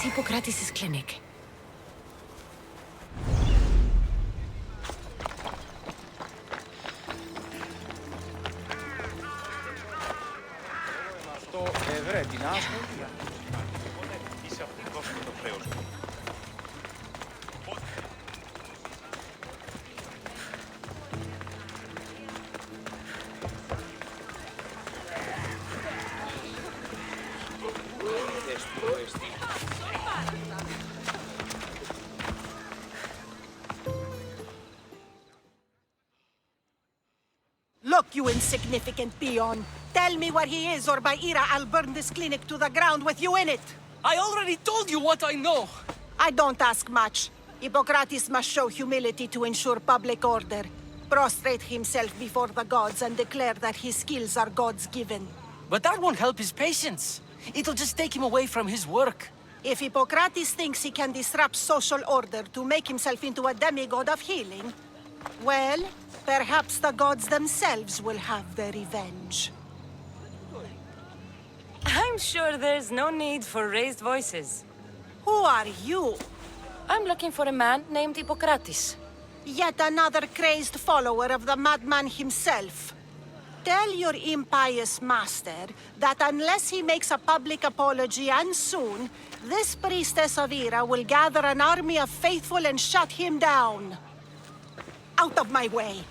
is Hippocrates' clinic? την άσχολη. Είσαι αυτή, δώσ' μου το χρέος μου. Look, you insignificant peon. Tell me where he is, or by Ira, I'll burn this clinic to the ground with you in it. I already told you what I know! I don't ask much. Hippocrates must show humility to ensure public order. Prostrate himself before the gods and declare that his skills are gods given. But that won't help his patients. It'll just take him away from his work. If Hippocrates thinks he can disrupt social order to make himself into a demigod of healing, well, perhaps the gods themselves will have their revenge. I'm sure there's no need for raised voices. Who are you? I'm looking for a man named Hippocrates. Yet another crazed follower of the madman himself. Tell your impious master that unless he makes a public apology, and soon, this priestess of Ira will gather an army of faithful and shut him down. Out of my way.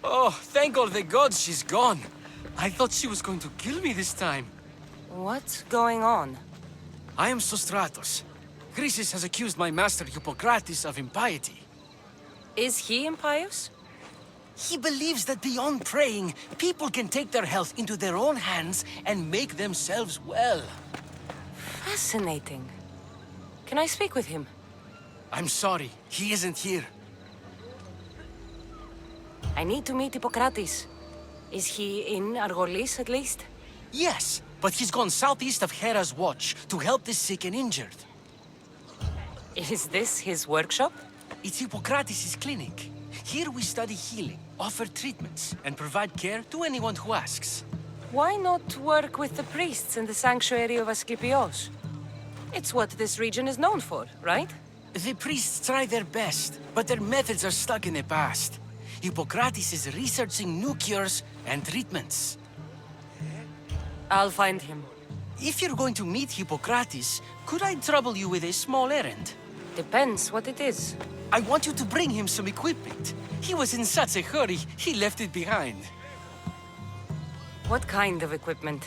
Oh, thank all the gods she's gone. I thought she was going to kill me this time. What's going on? I am Sostratos. Chrysis has accused my master Hippocrates of impiety. Is he impious? He believes that beyond praying, people can take their health into their own hands and make themselves well. Fascinating. Can I speak with him? I'm sorry, he isn't here. I need to meet Hippocrates. Is he in Argolis, at least? Yes, but he's gone southeast of Hera's watch to help the sick and injured. Is this his workshop? It's Hippocrates' clinic. Here we study healing, offer treatments, and provide care to anyone who asks. Why not work with the priests in the sanctuary of Asclepios? It's what this region is known for, right? The priests try their best, but their methods are stuck in the past. Hippocrates is researching new cures and treatments. I'll find him. If you're going to meet Hippocrates, could I trouble you with a small errand? Depends what it is. I want you to bring him some equipment. He was in such a hurry, he left it behind. What kind of equipment?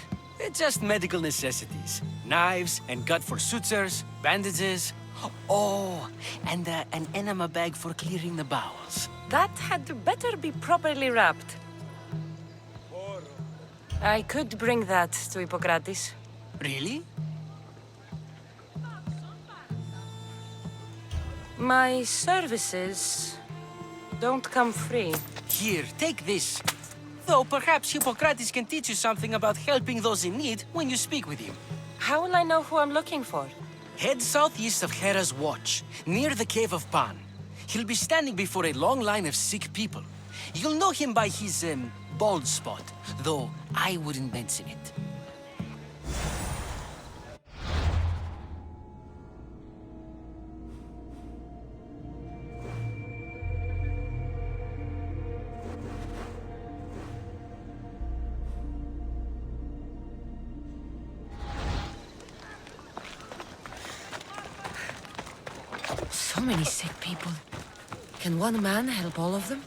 Just medical necessities. Knives and gut for sutures, bandages. Oh, and an enema bag for clearing the bowels. That had better be properly wrapped. I could bring that to Hippocrates. Really? My services don't come free. Here, take this. Though perhaps Hippocrates can teach you something about helping those in need when you speak with him. How will I know who I'm looking for? Head southeast of Hera's watch, near the Cave of Pan. He'll be standing before a long line of sick people. You'll know him by his, bald spot, though I wouldn't mention it. So many sick people. Can one man help all of them?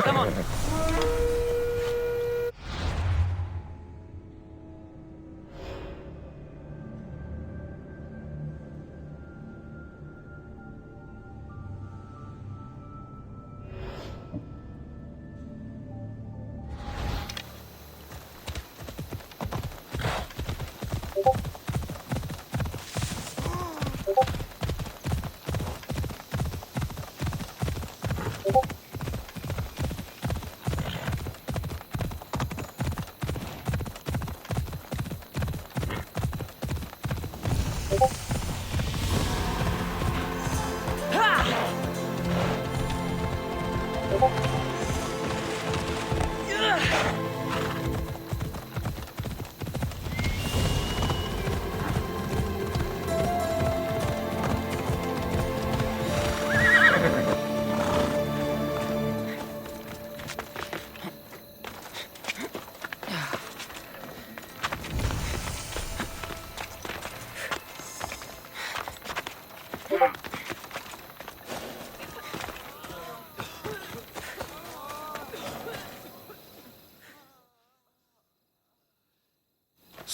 Come on.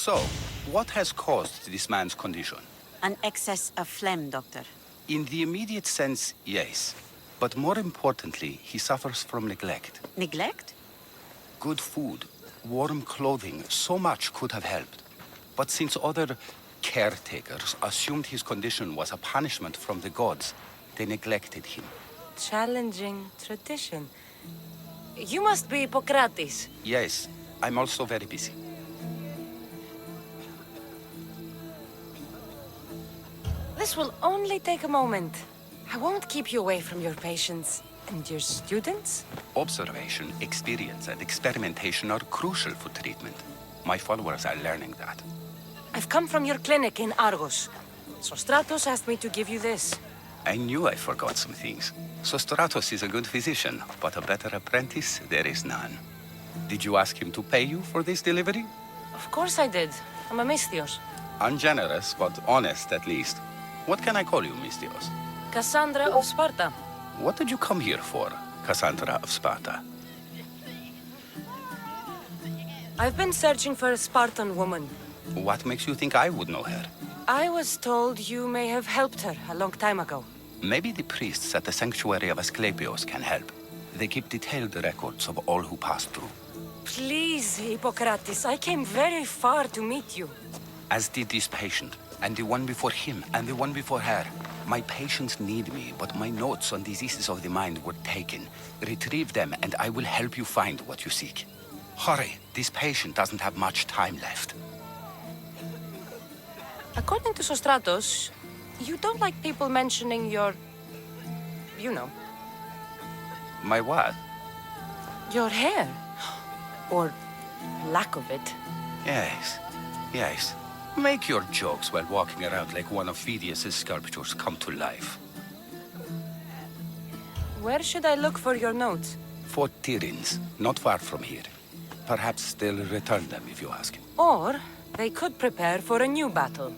So, what has caused this man's condition? An excess of phlegm, Doctor. In the immediate sense, yes. But more importantly, he suffers from neglect. Neglect? Good food, warm clothing, so much could have helped. But since other caretakers assumed his condition was a punishment from the gods, they neglected him. Challenging tradition. You must be Hippocrates. Yes, I'm also very busy. This will only take a moment. I won't keep you away from your patients. And your students? Observation, experience, and experimentation are crucial for treatment. My followers are learning that. I've come from your clinic in Argos. Sostratos asked me to give you this. I knew I forgot some things. Sostratos is a good physician, but a better apprentice there is none. Did you ask him to pay you for this delivery? Of course I did. I'm a Misthios. Ungenerous, but honest at least. What can I call you, Misthios? Cassandra of Sparta. What did you come here for, Cassandra of Sparta? I've been searching for a Spartan woman. What makes you think I would know her? I was told you may have helped her a long time ago. Maybe the priests at the sanctuary of Asclepios can help. They keep detailed records of all who passed through. Please, Hippocrates, I came very far to meet you. As did this patient, and the one before him, and the one before her. My patients need me, but my notes on diseases of the mind were taken. Retrieve them, and I will help you find what you seek. Hurry, this patient doesn't have much time left. According to Sostratos, you don't like people mentioning your... you know, My what? your hair. Or lack of it. Yes, yes. Make your jokes while walking around like one of Phidias' sculptures come to life. Where should I look for your notes? Fort Tyrins, not far from here. Perhaps they'll return them if you ask. Or they could prepare for a new battle.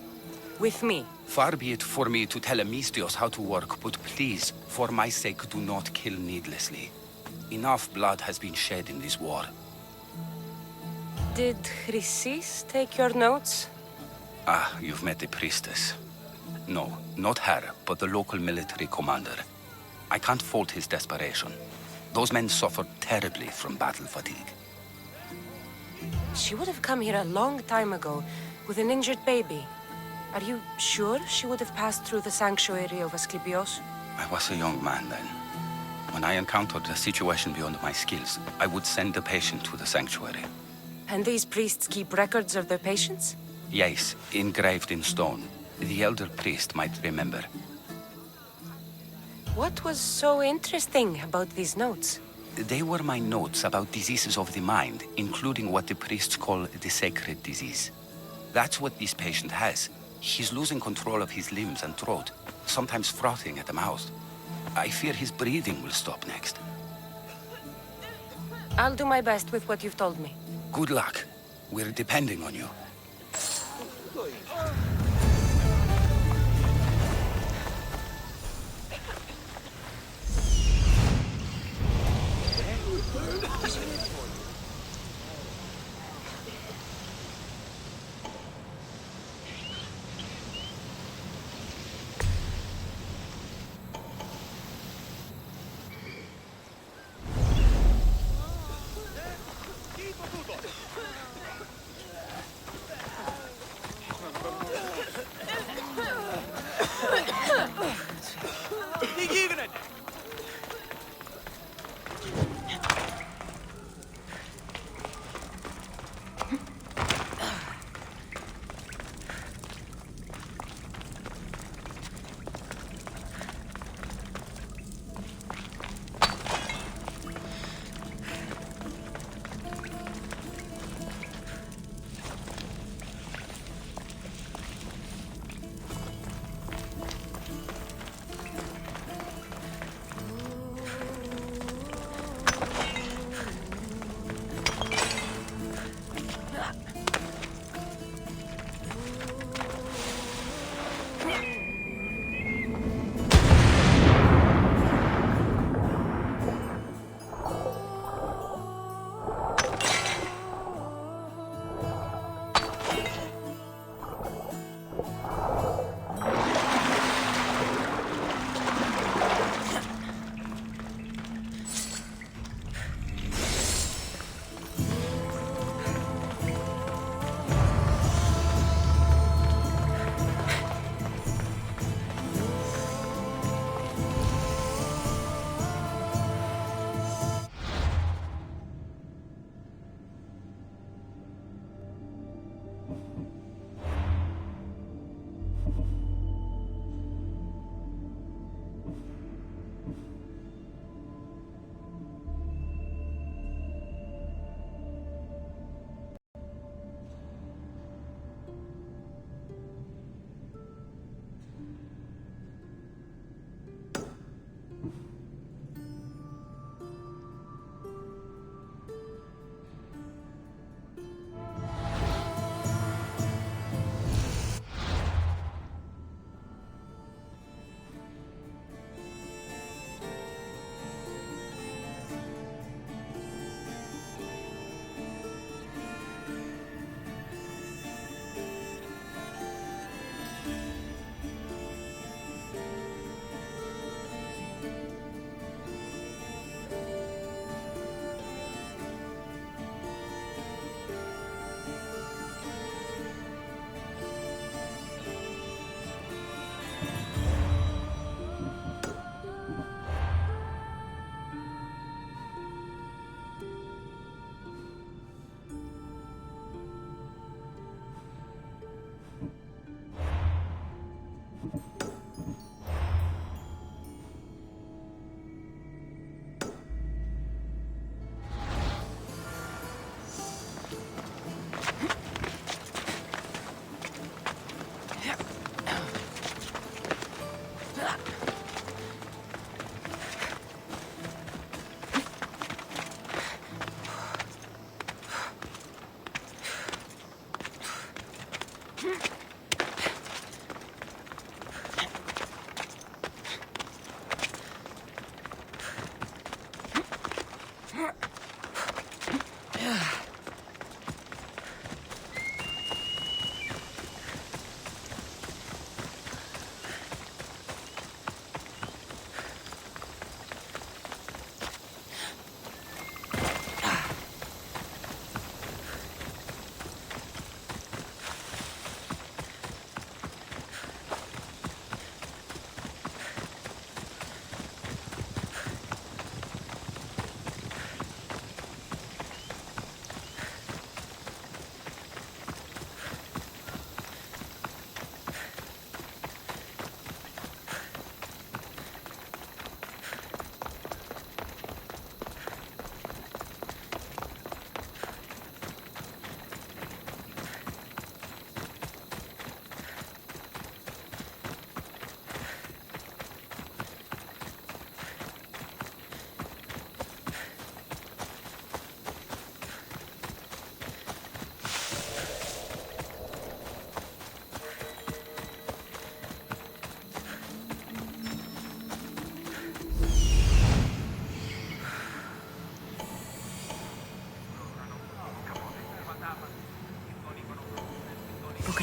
With me. Far be it for me to tell a Misthios how to work, but please, for my sake, do not kill needlessly. Enough blood has been shed in this war. Did Chrysis take your notes? Ah, you've met the priestess. No, not her, but the local military commander. I can't fault his desperation. Those men suffered terribly from battle fatigue. She would have come here a long time ago with an injured baby. Are you sure she would have passed through the sanctuary of Asclepios? I was a young man then. When I encountered a situation beyond my skills, I would send the patient to the sanctuary. And these priests keep records of their patients? Yes, engraved in stone. The elder priest might remember. What was so interesting about these notes? They were my notes about diseases of the mind, including what the priests call the sacred disease. That's what this patient has. He's losing control of his limbs and throat, sometimes frothing at the mouth. I fear his breathing will stop next. I'll do my best with what you've told me. Good luck. We're depending on you.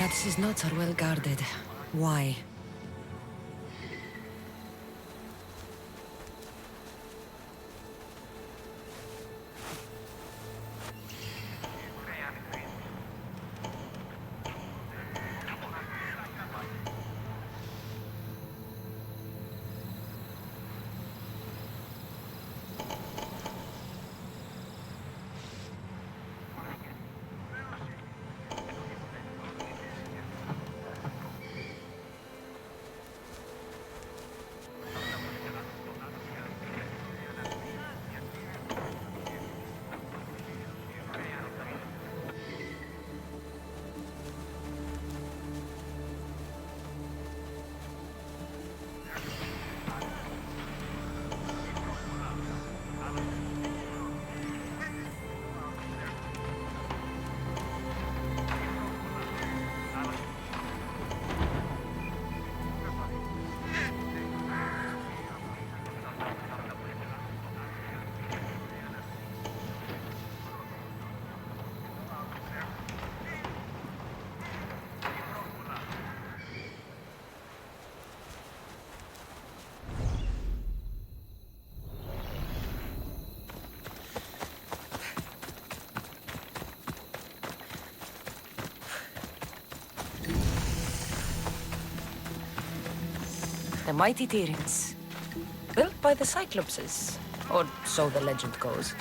Kratz's notes are well guarded. Why? The mighty Tyrants. Built by the Cyclopses. Or so the legend goes.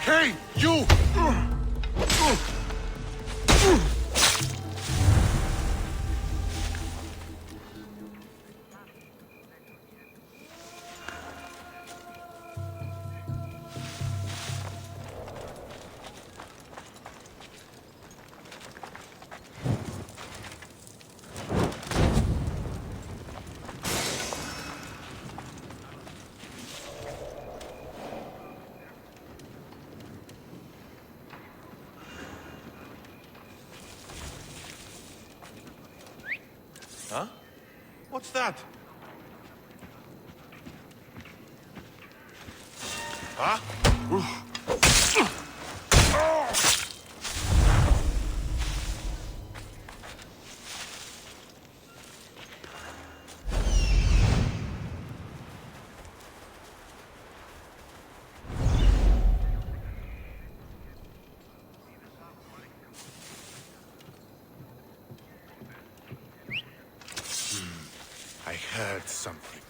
Hey, you! Huh? What's that? Huh? I heard something.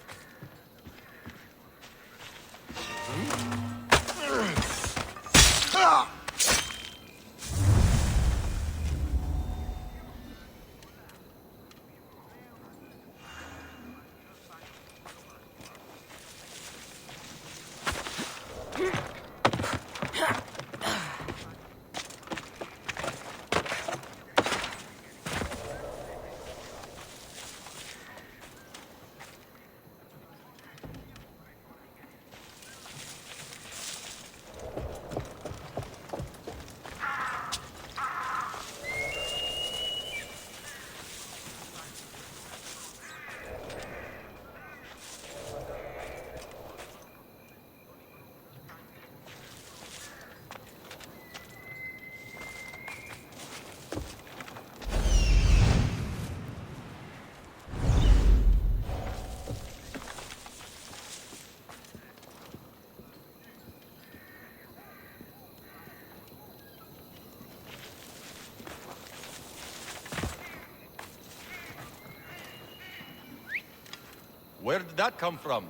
Where did that come from?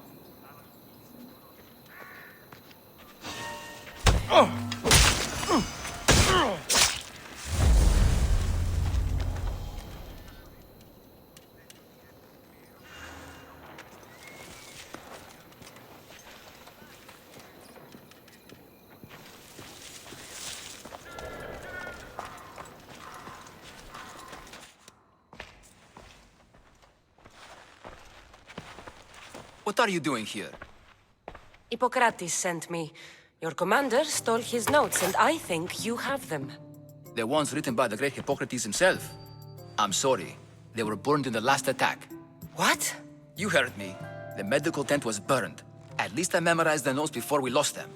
What are you doing here? Hippocrates sent me. Your commander stole his notes, and I think you have them. The ones written by the great Hippocrates himself. I'm sorry. They were burned in the last attack. What? You heard me. The medical tent was burned. At least I memorized the notes before we lost them.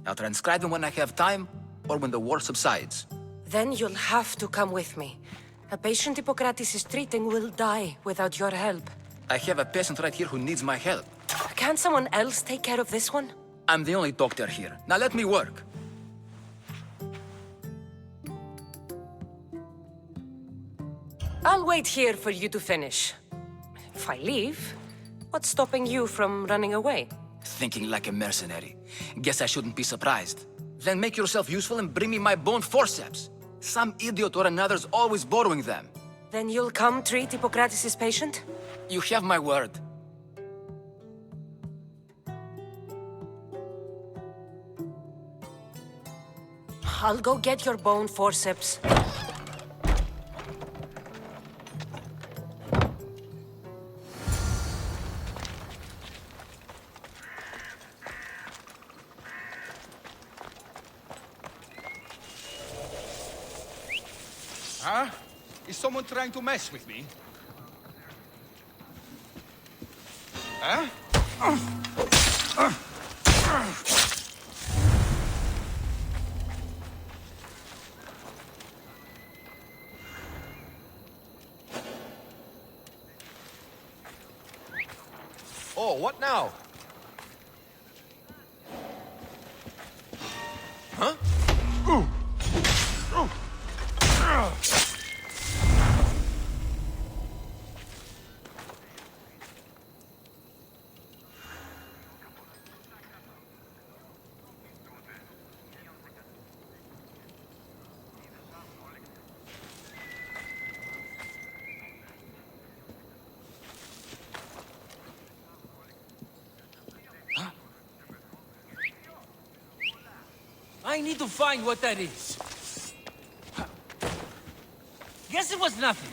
I'll transcribe them when I have time, or when the war subsides. Then you'll have to come with me. A patient Hippocrates is treating will die without your help. I have a patient right here who needs my help. Can't someone else take care of this one? I'm the only doctor here. Now let me work. I'll wait here for you to finish. If I leave, what's stopping you from running away? Thinking like a mercenary. Guess I shouldn't be surprised. Then make yourself useful and bring me my bone forceps. Some idiot or another's always borrowing them. Then you'll come treat Hippocrates' patient? You have my word. I'll go get your bone forceps. Huh? Is someone trying to mess with me? Huh? Oh, what now? Huh? I need to find what that is. Guess it was nothing.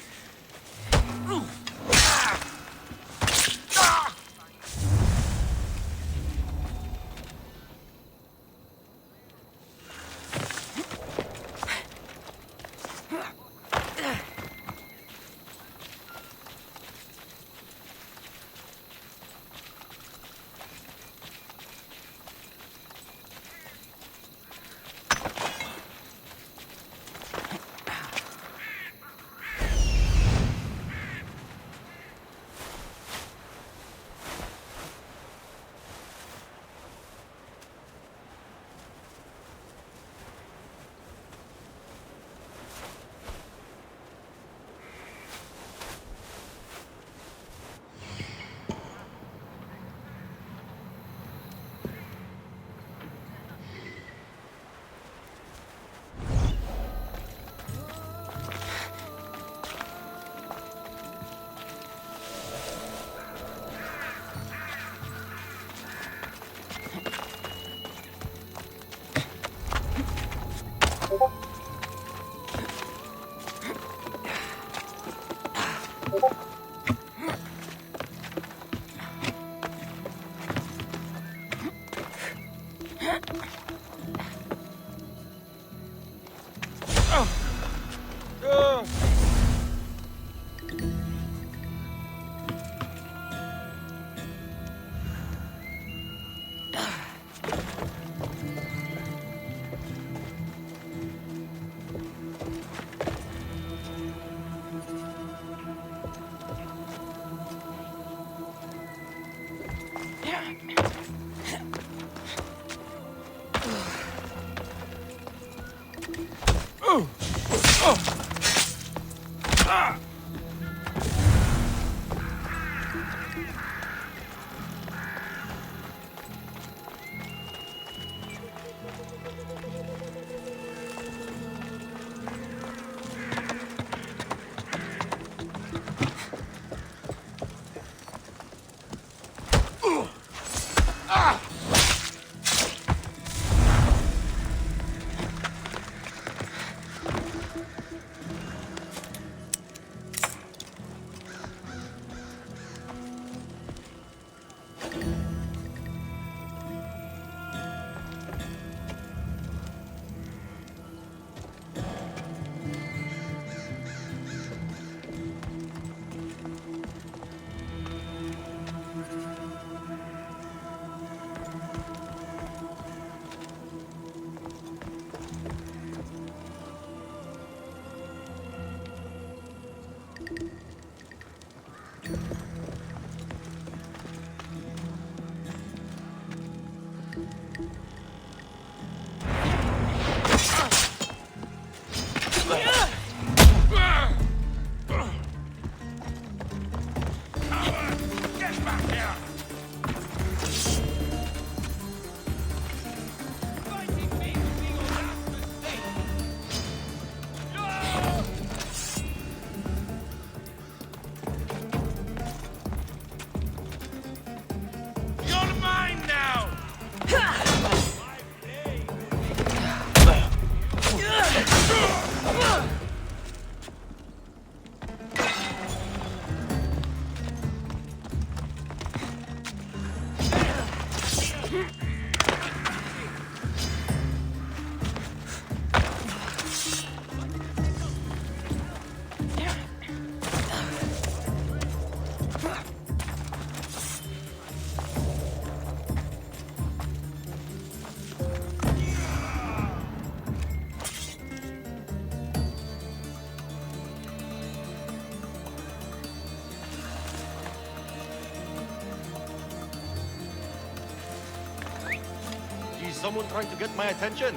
someone trying to get my attention?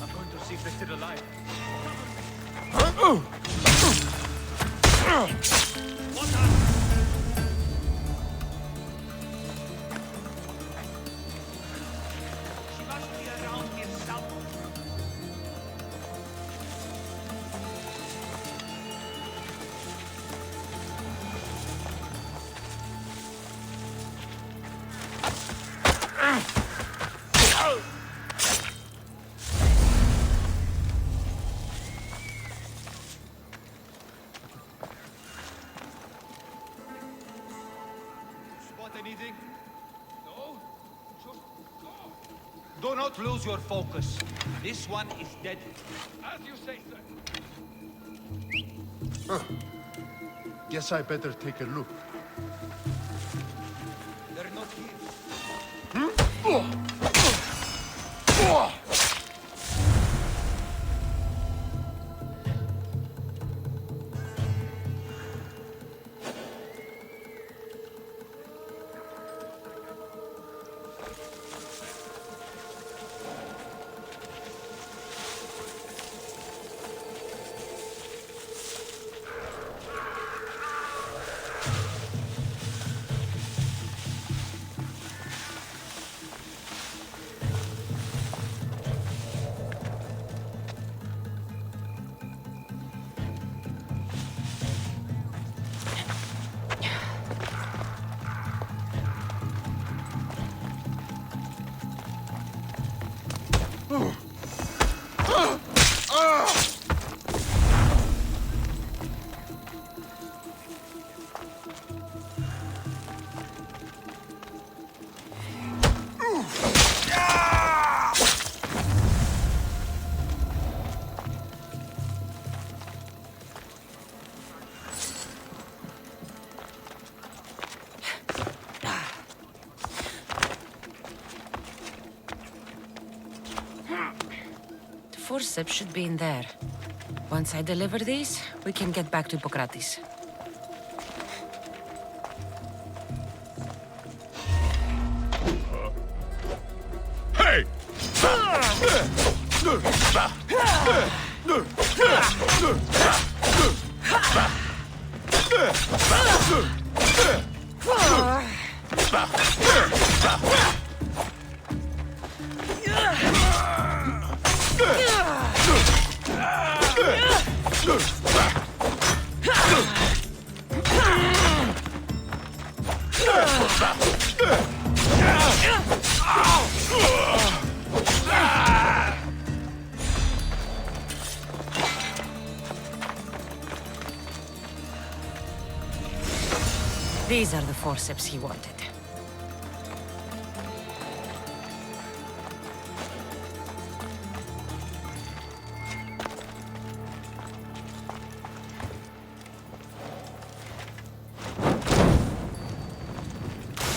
I'm going to see if they're still alive. She must be around here somewhere. Spot anything? No? Just go. Do not lose your focus. This one is deadly. As you say, sir. Guess I better take a look. They're not here. Forceps should be in there. Once I deliver these, we can get back to Hippocrates. Hey! These are the forceps he wanted.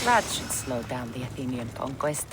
That should slow down the Athenian conquest.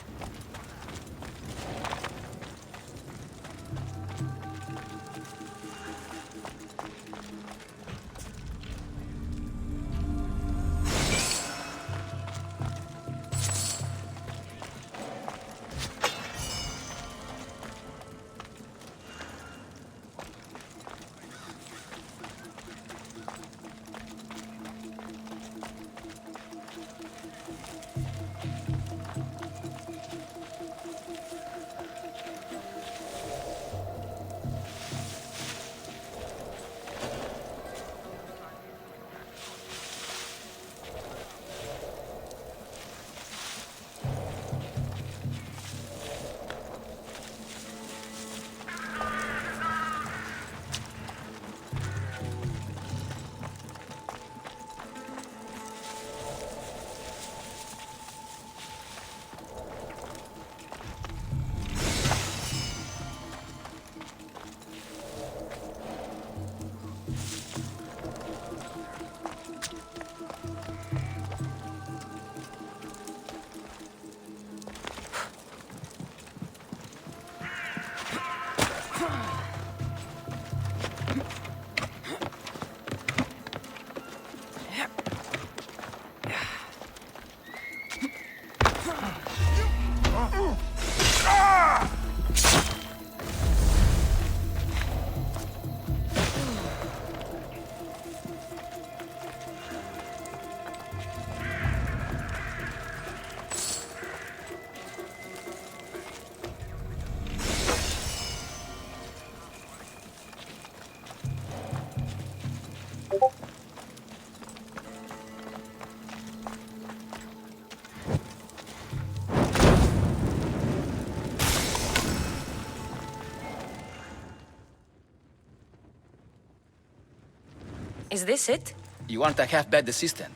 Is this it? You want a half-bed assistant?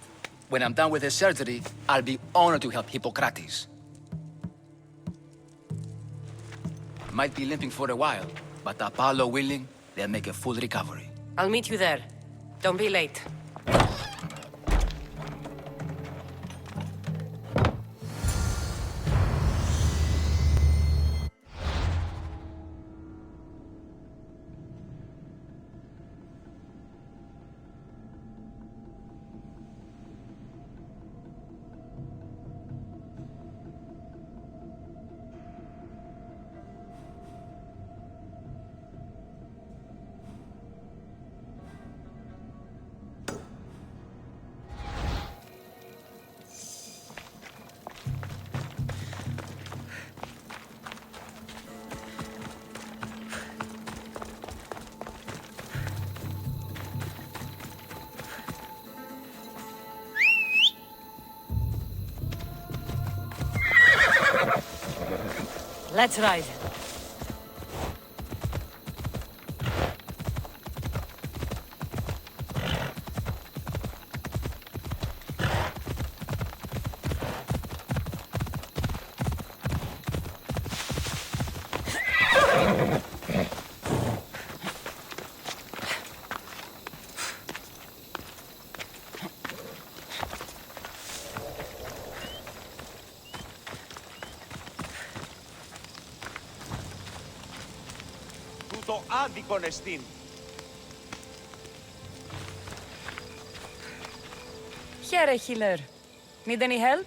When I'm done with the surgery, I'll be honored to help Hippocrates. Might be limping for a while, but Apollo willing, they'll make a full recovery. I'll meet you there. Don't be late. Let's ride. Το άδικον εστίν. Here, healer. Need any help?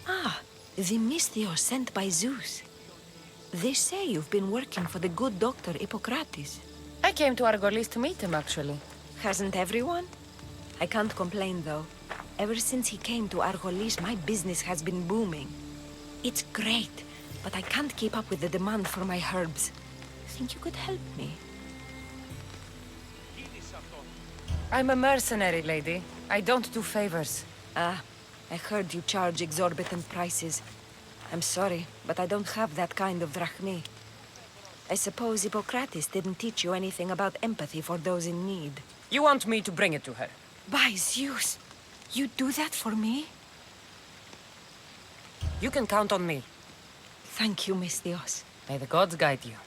Ah, the Misthios sent by Zeus. They say you've been working for the good doctor Hippocrates. I came to Argolis to meet him, actually. Hasn't everyone? I can't complain, though. Ever since he came to Argolis, my business has been booming. It's great, but I can't keep up with the demand for my herbs. Think you could help me? I'm a mercenary, lady. I don't do favors. Ah, I heard you charge exorbitant prices. I'm sorry, but I don't have that kind of drachmi. I suppose Hippocrates didn't teach you anything about empathy for those in need. You want me to bring it to her? By Zeus! You do that for me? You can count on me. Thank you, Misthios. May the gods guide you.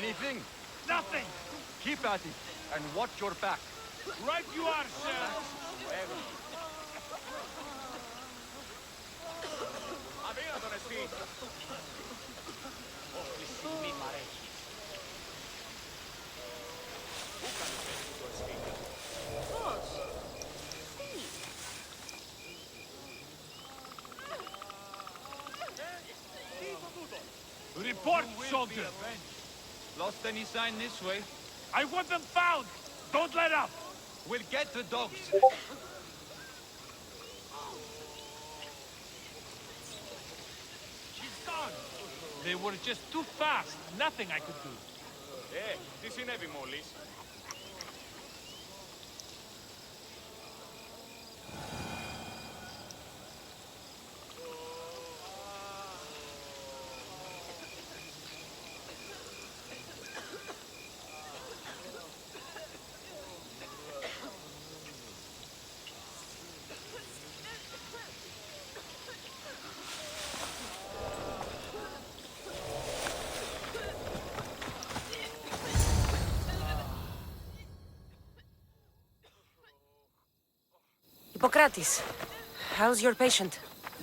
Anything? Nothing! Keep at it, and watch your back. Right you are, sir! Avea τον εστί! Όχι, μη παρέχεις. Πού κάνεις έτσι το εστί? Πώς? Τι? Report, soldier! Lost any sign this way? I want them found! Don't let up! We'll get the dogs. She's gone! They were just too fast. Nothing I could do. Τι συνέβη μόλις? Hippocrates, how's your patient?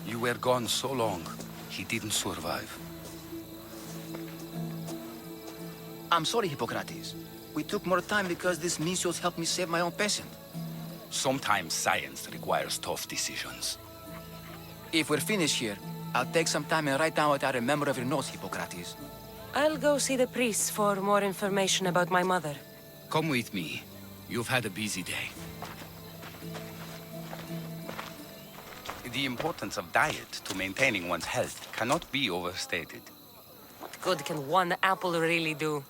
You were gone so long, he didn't survive. I'm sorry, Hippocrates. We took more time because this Misios helped me save my own patient. Sometimes science requires tough decisions. If we're finished here, I'll take some time and write down what I remember of your notes, Hippocrates. I'll go see the priest for more information about my mother. Come with me. You've had a busy day. The importance of diet to maintaining one's health cannot be overstated. What good can one apple really do?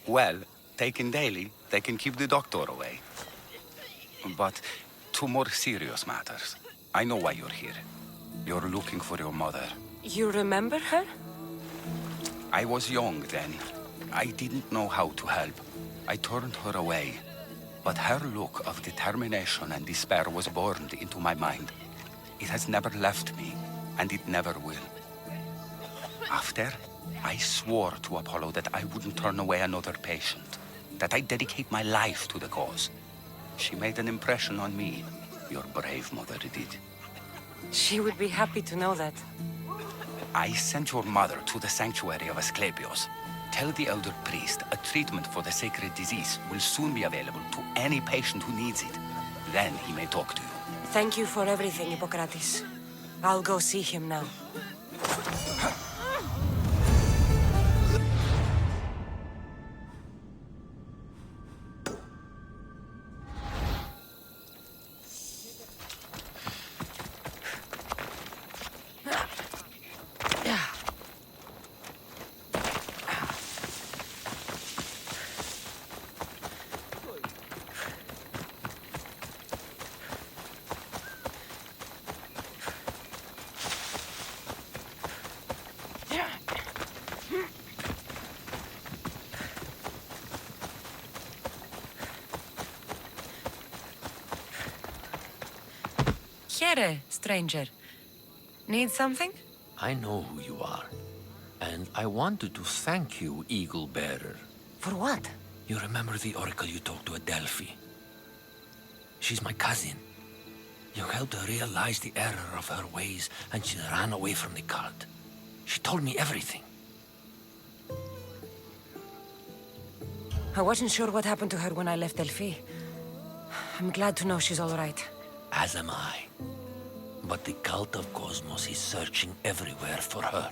Well, taken daily, they can keep the doctor away. But to more serious matters, I know why you're here. You're looking for your mother. You remember her? I was young then. I didn't know how to help. I turned her away. But her look of determination and despair was burned into my mind. It has never left me, and it never will. After, I swore to Apollo that I wouldn't turn away another patient, that I'd dedicate my life to the cause. She made an impression on me. Your brave mother did. She would be happy to know that. I sent your mother to the sanctuary of Asclepios. Tell the elder priest a treatment for the sacred disease will soon be available to any patient who needs it. Then he may talk to you. Thank you for everything, Hippocrates. I'll go see him now. Here, stranger. Need something? I know who you are. And I wanted to thank you, Eagle Bearer. For what? You remember the oracle you talked to at Delphi? She's my cousin. You helped her realize the error of her ways, and she ran away from the cult. She told me everything. I wasn't sure what happened to her when I left Delphi. I'm glad to know she's all right. As am I. But the cult of Cosmos is searching everywhere for her.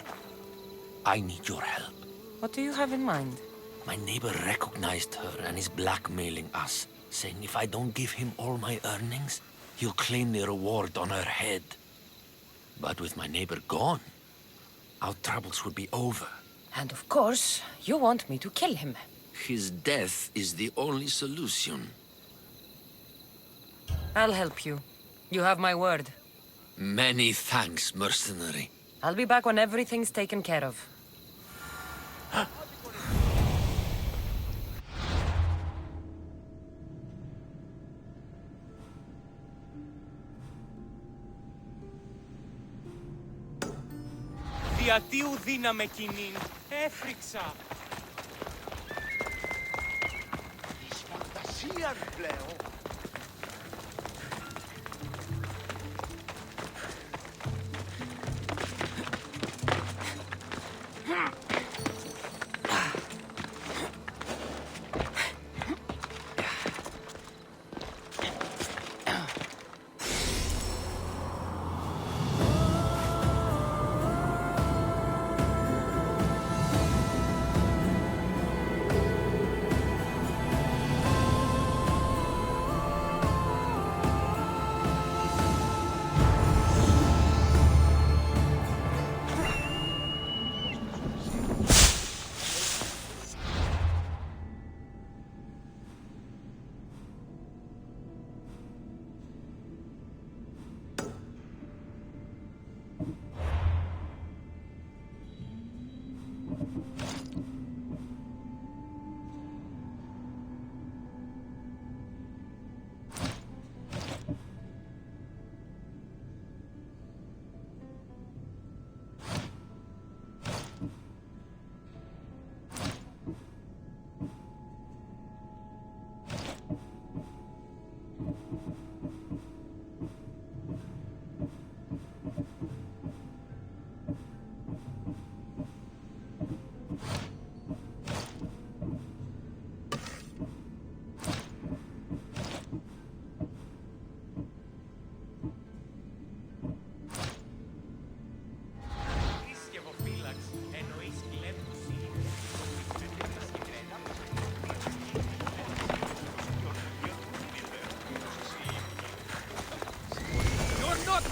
I need your help. What do you have in mind? My neighbor recognized her and is blackmailing us, saying if I don't give him all my earnings, he'll claim the reward on her head. But with my neighbor gone, our troubles would be over. And of course, you want me to kill him. His death is the only solution. I'll help you. You have my word. Many thanks, mercenary. I'll be back when everything's taken care of. Διατίου δύναμε κοινήν. Έφρυξα. Της φαντασίας πλέον.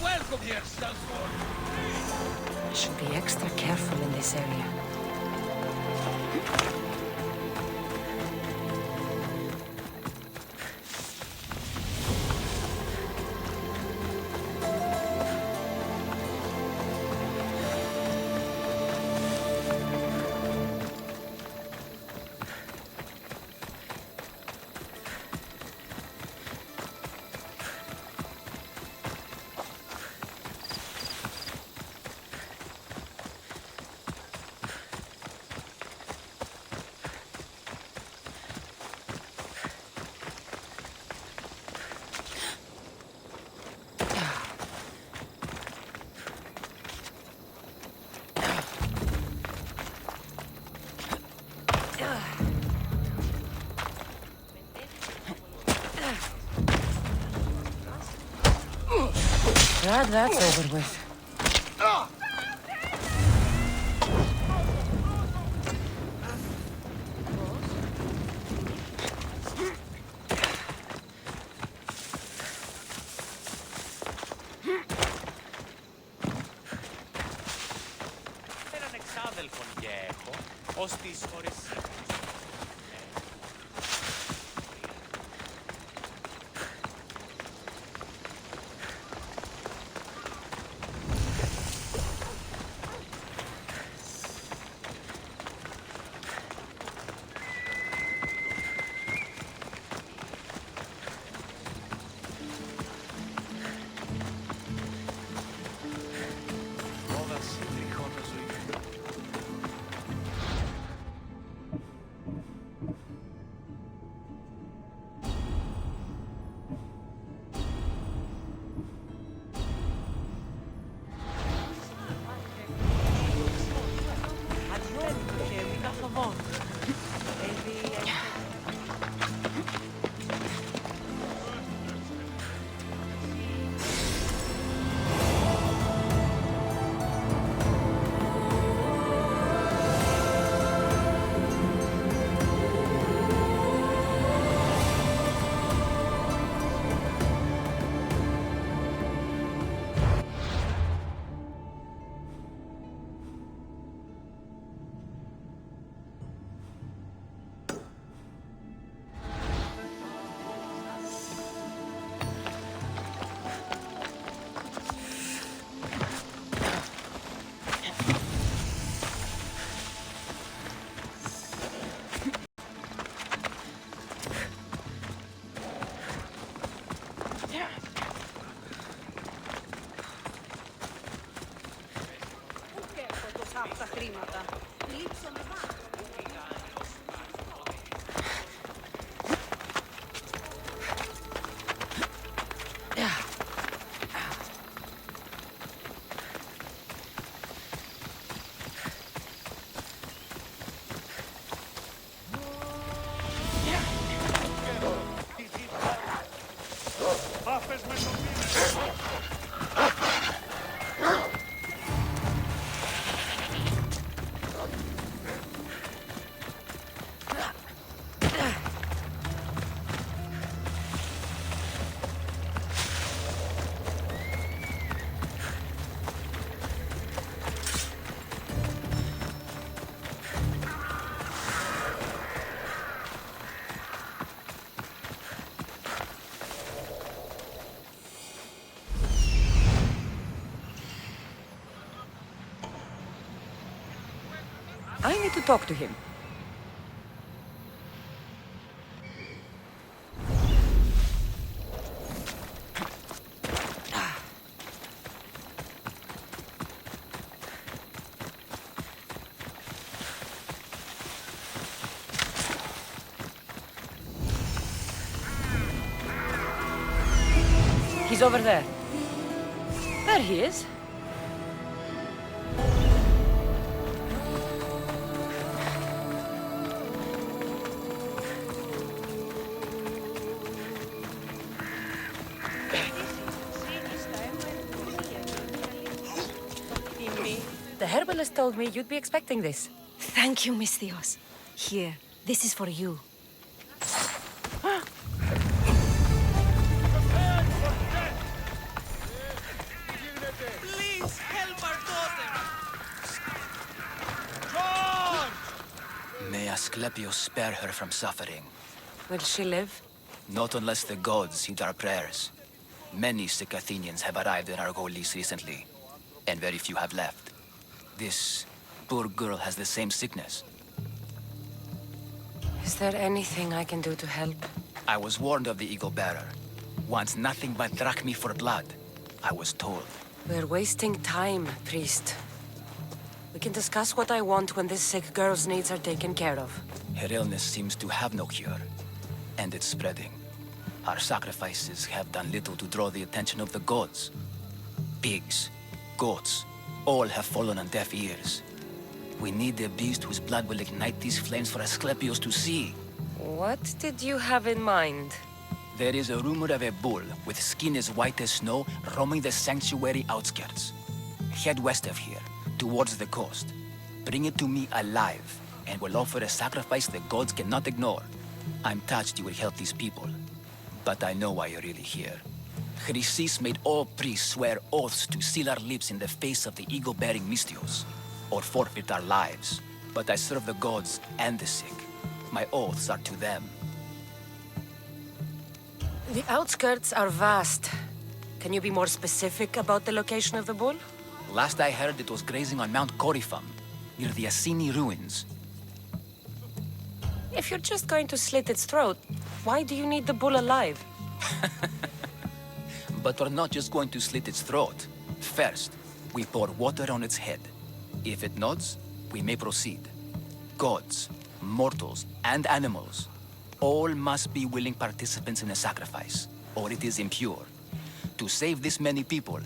welcome here, Salzburg. I should be extra careful in this area. Glad that's over with. Έναν εξάδελφον και έχω, ως τις Odyssey. Τα χρήματα. Λείψανε πάνω. I need to talk to him. He's over there. There he is. The herbalist told me you'd be expecting this. Thank you, Miss Theos. Here, this is for you. Asclepius spare her from suffering. Will she live? Not unless the gods heed our prayers. Many sick Athenians have arrived in Argolis recently, and very few have left. This poor girl has the same sickness. Is there anything I can do to help? I was warned of the Eagle Bearer. Wants nothing but drachmi for blood, I was told. We're wasting time, priest. We can discuss what I want when this sick girl's needs are taken care of. Her illness seems to have no cure, and it's spreading. Our sacrifices have done little to draw the attention of the gods. Pigs, goats, all have fallen on deaf ears. We need a beast whose blood will ignite these flames for Asclepius to see. What did you have in mind? There is a rumor of a bull with skin as white as snow roaming the sanctuary outskirts. Head west of here, towards the coast. Bring it to me alive, and we'll offer a sacrifice the gods cannot ignore. I'm touched you will help these people, but I know why you're really here. Chrysis made all priests swear oaths to seal our lips in the face of the eagle-bearing Mystios, or forfeit our lives. But I serve the gods and the sick. My oaths are to them. The outskirts are vast. Can you be more specific about the location of the bull? Last I heard, it was grazing on Mount Coryphon, near the Assini ruins. If you're just going to slit its throat, why do you need the bull alive? But we're not just going to slit its throat. First, we pour water on its head. If it nods, we may proceed. Gods, mortals, and animals, all must be willing participants in a sacrifice, or it is impure. To save this many people,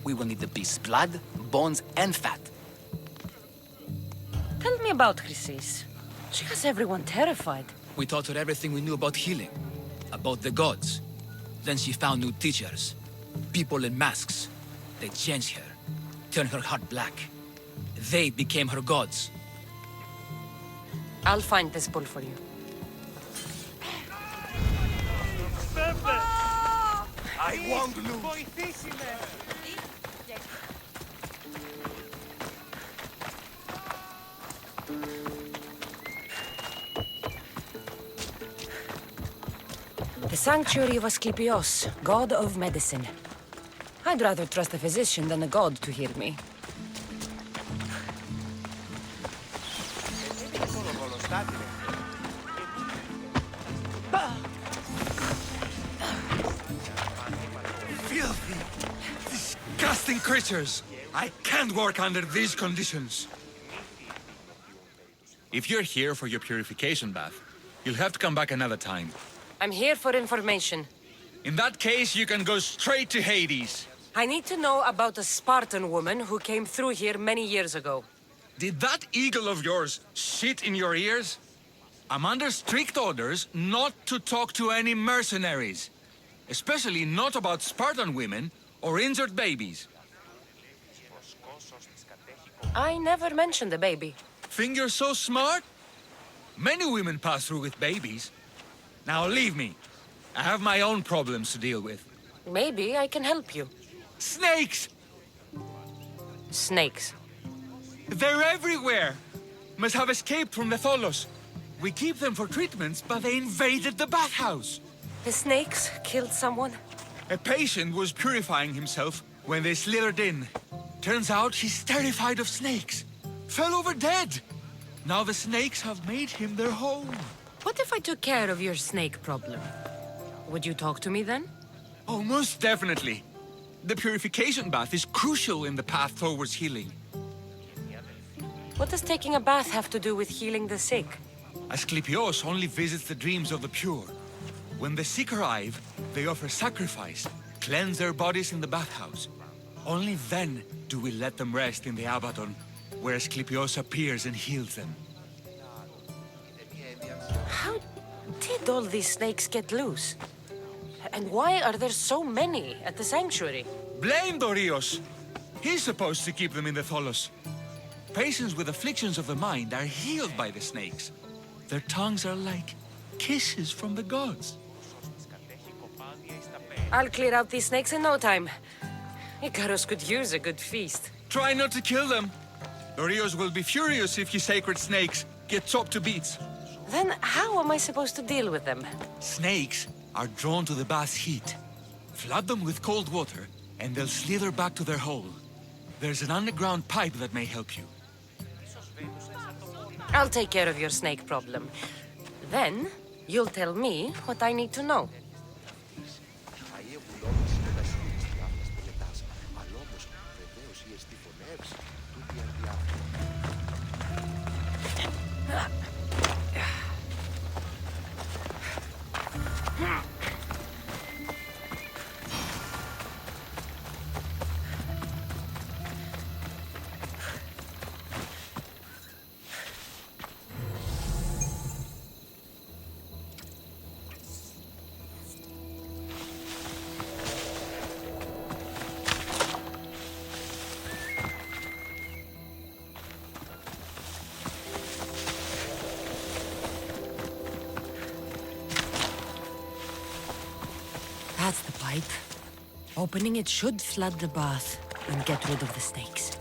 we will need the beast's blood, bones, and fat. Tell me about Chrysis. She has everyone terrified. We taught her everything we knew about healing, about the gods. Then she found new teachers, people in masks. They changed her, turned her heart black. They became her gods. I'll find this bull for you. I won't lose. The sanctuary of Asclepios, god of medicine. I'd rather trust a physician than a god to heal me. Filthy, disgusting creatures! I can't work under these conditions. If you're here for your purification bath, you'll have to come back another time. I'm here for information. In that case, you can go straight to Hades. I need to know about a Spartan woman who came through here many years ago. Did that eagle of yours shit in your ears? I'm under strict orders not to talk to any mercenaries. Especially not about Spartan women or injured babies. I never mentioned a baby. Think you're so smart? Many women pass through with babies. Now leave me. I have my own problems to deal with. Maybe I can help you. Snakes! Snakes. They're everywhere! Must have escaped from the Tholos. We keep them for treatments, but they invaded the bathhouse. The snakes killed someone? A patient was purifying himself when they slithered in. Turns out he's terrified of snakes. Fell over dead. Now the snakes have made him their home. What if I took care of your snake problem? Would you talk to me then? Oh, most definitely. The purification bath is crucial in the path towards healing. What does taking a bath have to do with healing the sick? Asclepios only visits the dreams of the pure. When the sick arrive, they offer sacrifice, cleanse their bodies in the bathhouse. Only then do we let them rest in the Abaddon, where Asclepios appears and heals them. How did all these snakes get loose? And why are there so many at the sanctuary? Blame Dorios! He's supposed to keep them in the Tholos. Patients with afflictions of the mind are healed by the snakes. Their tongues are like kisses from the gods. I'll clear out these snakes in no time. Icarus could use a good feast. Try not to kill them. Dorios will be furious if you sacred snakes get chopped to bits. Then how am I supposed to deal with them? Snakes are drawn to the bath's heat. Flood them with cold water, and they'll slither back to their hole. There's an underground pipe that may help you. I'll take care of your snake problem. Then, you'll tell me what I need to know. That's the pipe. Opening it should flood the bath and get rid of the snakes.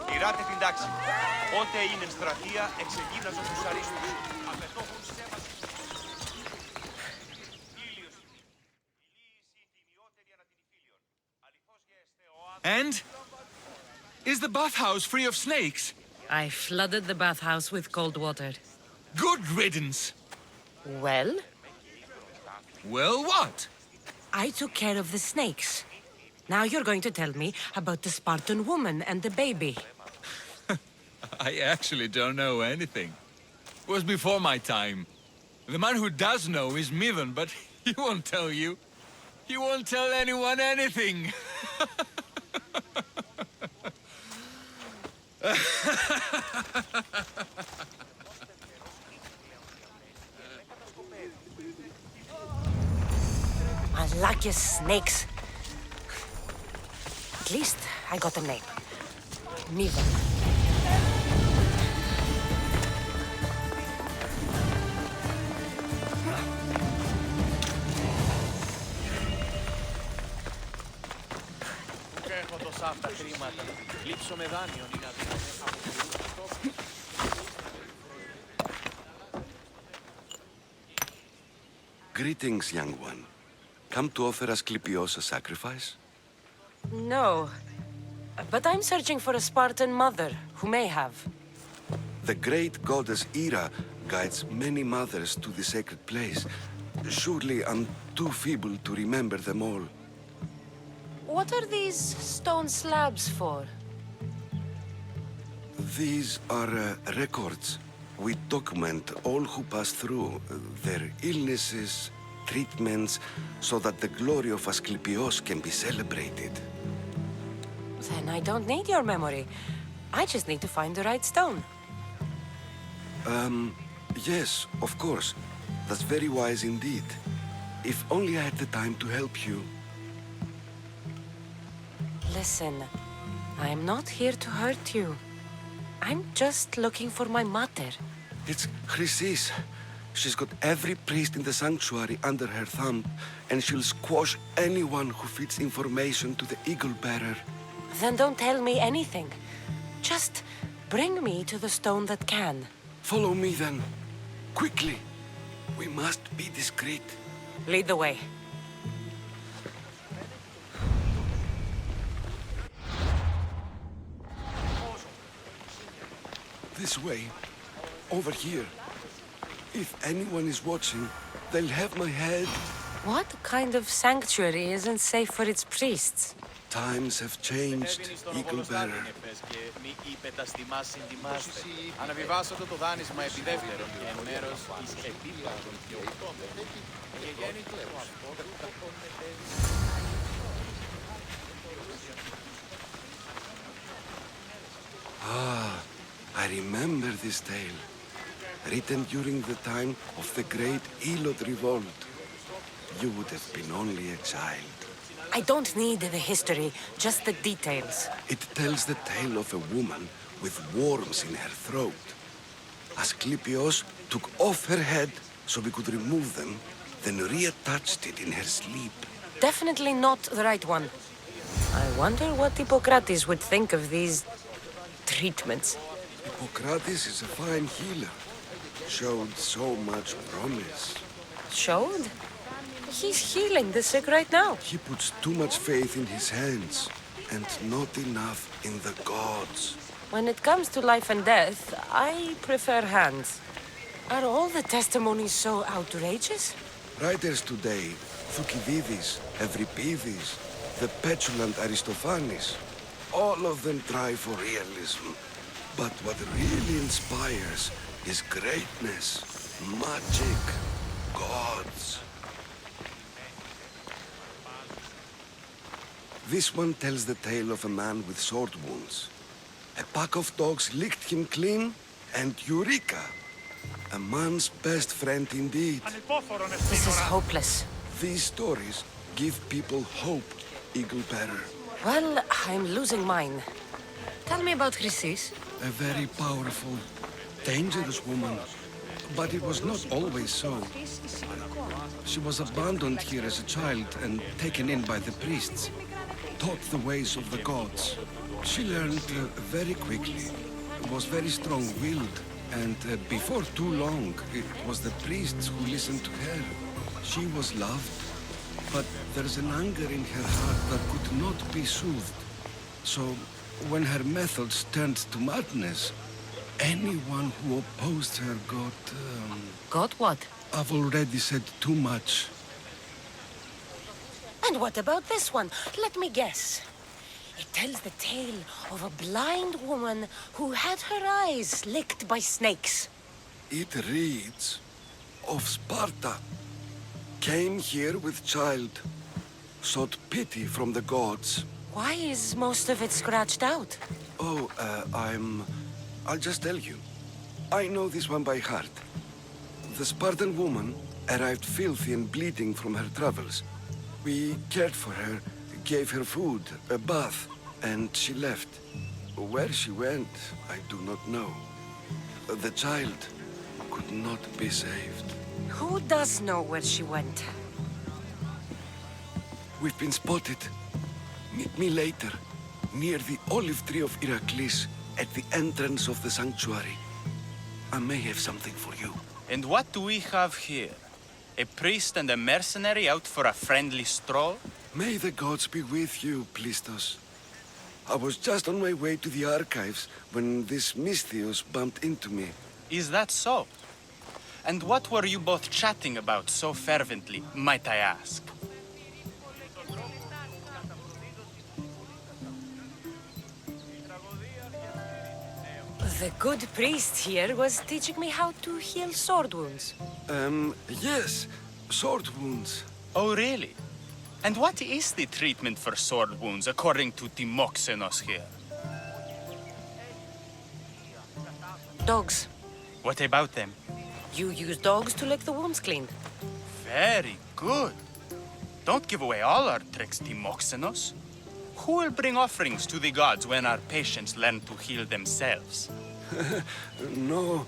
Τηράτε την τάξη. Ότε είναι στρατεία, εξεγίναζον τους αρίστους. Απαιτώχουν σέβαση. And? Is the bathhouse free of snakes? I flooded the bathhouse with cold water. Good riddance. Well? Well, what? I took care of the snakes. Now you're going to tell me about the Spartan woman and the baby. I actually don't know anything. It was before my time. The man who does know is Midden, but he won't tell you. He won't tell anyone anything. Unlucky snakes. At least I got a name. Midden. τόσα αυτά χρήματα. Λήψω με δάνειο είναι αδύνατο. Greetings, young one. Come to offer Asclepios a sacrifice? No. But I'm searching for a Spartan mother who may have. The great goddess Hera guides many mothers to the sacred place. Surely I'm too feeble to remember them all. What are these stone slabs for? These are records. We document all who pass through, their illnesses, treatments, so that the glory of Asclepios can be celebrated. Then I don't need your memory. I just need to find the right stone. Yes, of course. That's very wise indeed. If only I had the time to help you. Listen, I'm not here to hurt you. I'm just looking for my mother. It's Chrysis. She's got every priest in the sanctuary under her thumb, and she'll squash anyone who feeds information to the Eagle Bearer. Then don't tell me anything. Just bring me to the stone that can. Follow me then. Quickly. We must be discreet. Lead the way. This way. Over here. If anyone is watching, they'll have my head. What kind of sanctuary isn't safe for its priests? Times have changed, Eagle Bearer. Αναβιβάσατε το δάνεισμα επί δεύτερον, εν μέρος εις επίπεδον πιο Ah, I remember this tale. Written during the time of the great Elot revolt. You would have been only a child. I don't need the history, just the details. It tells the tale of a woman with worms in her throat. Asclepios took off her head so we could remove them, then reattached it in her sleep. Definitely not the right one. I wonder what Hippocrates would think of these treatments. Hippocrates is a fine healer. Showed so much promise. Showed? He's healing the sick right now. He puts too much faith in his hands, and not enough in the gods. When it comes to life and death, I prefer hands. Are all the testimonies so outrageous? Writers today, Thucydides, Euripides, the petulant Aristophanes, all of them try for realism. But what really inspires is greatness, magic, gods. This one tells the tale of a man with sword wounds. A pack of dogs licked him clean, and Eureka! A man's best friend indeed. This is hopeless. These stories give people hope, Eagle Bearer. Well, I'm losing mine. Tell me about Chrysis. A very powerful, dangerous woman. But it was not always so. She was abandoned here as a child and taken in by the priests. Taught the ways of the gods. She learned very quickly. Was very strong-willed. And before too long, it was the priests who listened to her. She was loved. But there's an anger in her heart that could not be soothed. So, when her methods turned to madness, anyone who opposed her got... Got what? I've already said too much. And what about this one? Let me guess. It tells the tale of a blind woman who had her eyes licked by snakes. It reads of Sparta. Came here with child. Sought pity from the gods. Why is most of it scratched out? Oh, I'll just tell you. I know this one by heart. The Spartan woman arrived filthy and bleeding from her travels. We cared for her, gave her food, a bath, and she left. Where she went, I do not know. The child could not be saved. Who does know where she went? We've been spotted. Meet me later. near the olive tree of Iraklis, at the entrance of the sanctuary. I may have something for you. And what do we have here? A priest and a mercenary out for a friendly stroll? May the gods be with you, Plistos. I was just on my way to the archives when this Misthios bumped into me. Is that so? And what were you both chatting about so fervently, might I ask? The good priest here was teaching me how to heal sword wounds. Yes, sword wounds. Oh, really? And what is the treatment for sword wounds, according to Timoxenos here? Dogs. What about them? You use dogs to lick the wounds clean. Very good. Don't give away all our tricks, Timoxenos. Who will bring offerings to the gods when our patients learn to heal themselves? No,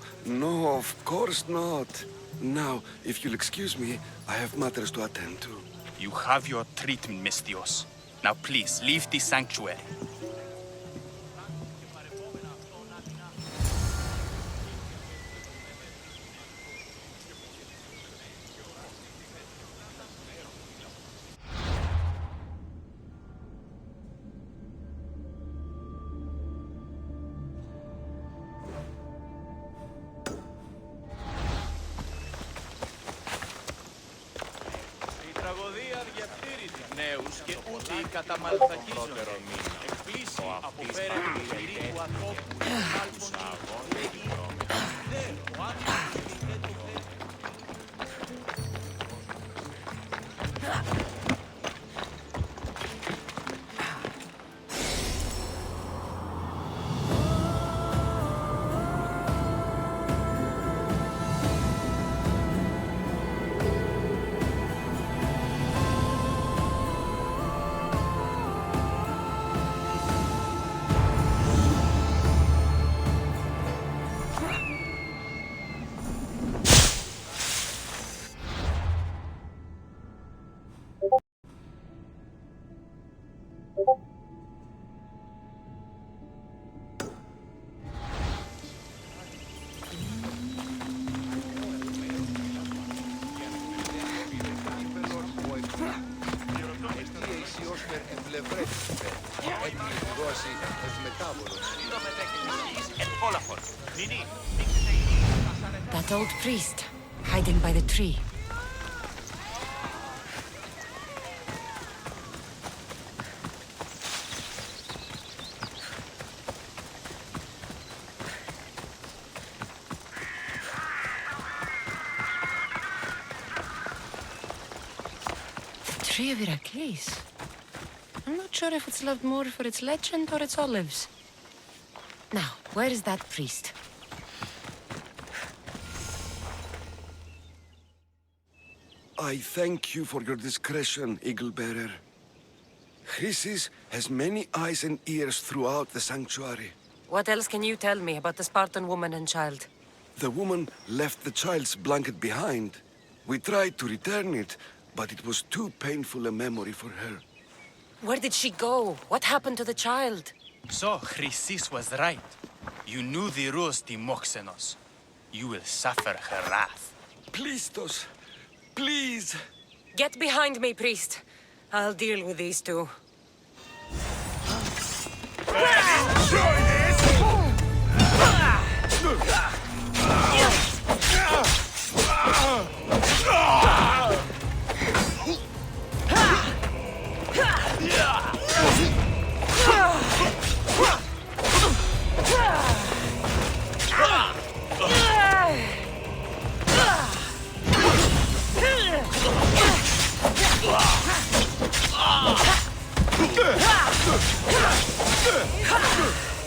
of course not. Now, if you'll excuse me, I have matters to attend to. You have your treatment, Misthios. Now please, leave the sanctuary. Νέους και ούτε οι καταμαλθακίζονται. Εκπλήσει αποφέρει του ειρήνου ατόπου ή άλφων λέγει «Δε, ο άνθρωπος και το δε». That old priest, hiding by the tree. The tree of Iraklis. I'm not sure if it's loved more for its legend or its olives. Now, where is that priest? I thank you for your discretion, Eagle-bearer. Chrysis has many eyes and ears throughout the sanctuary. What else can you tell me about the Spartan woman and child? The woman left the child's blanket behind. We tried to return it, but it was too painful a memory for her. Where did she go? What happened to the child? So, Chrysis was right. You knew the rules, Timoxenos. You will suffer her wrath. Plistos, please! Get behind me, priest. I'll deal with these two.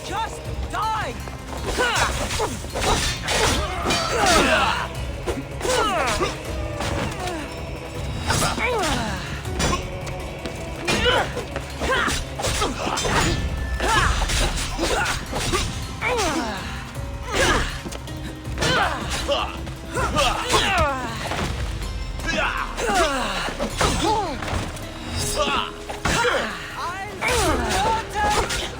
Just die! I'll slaughter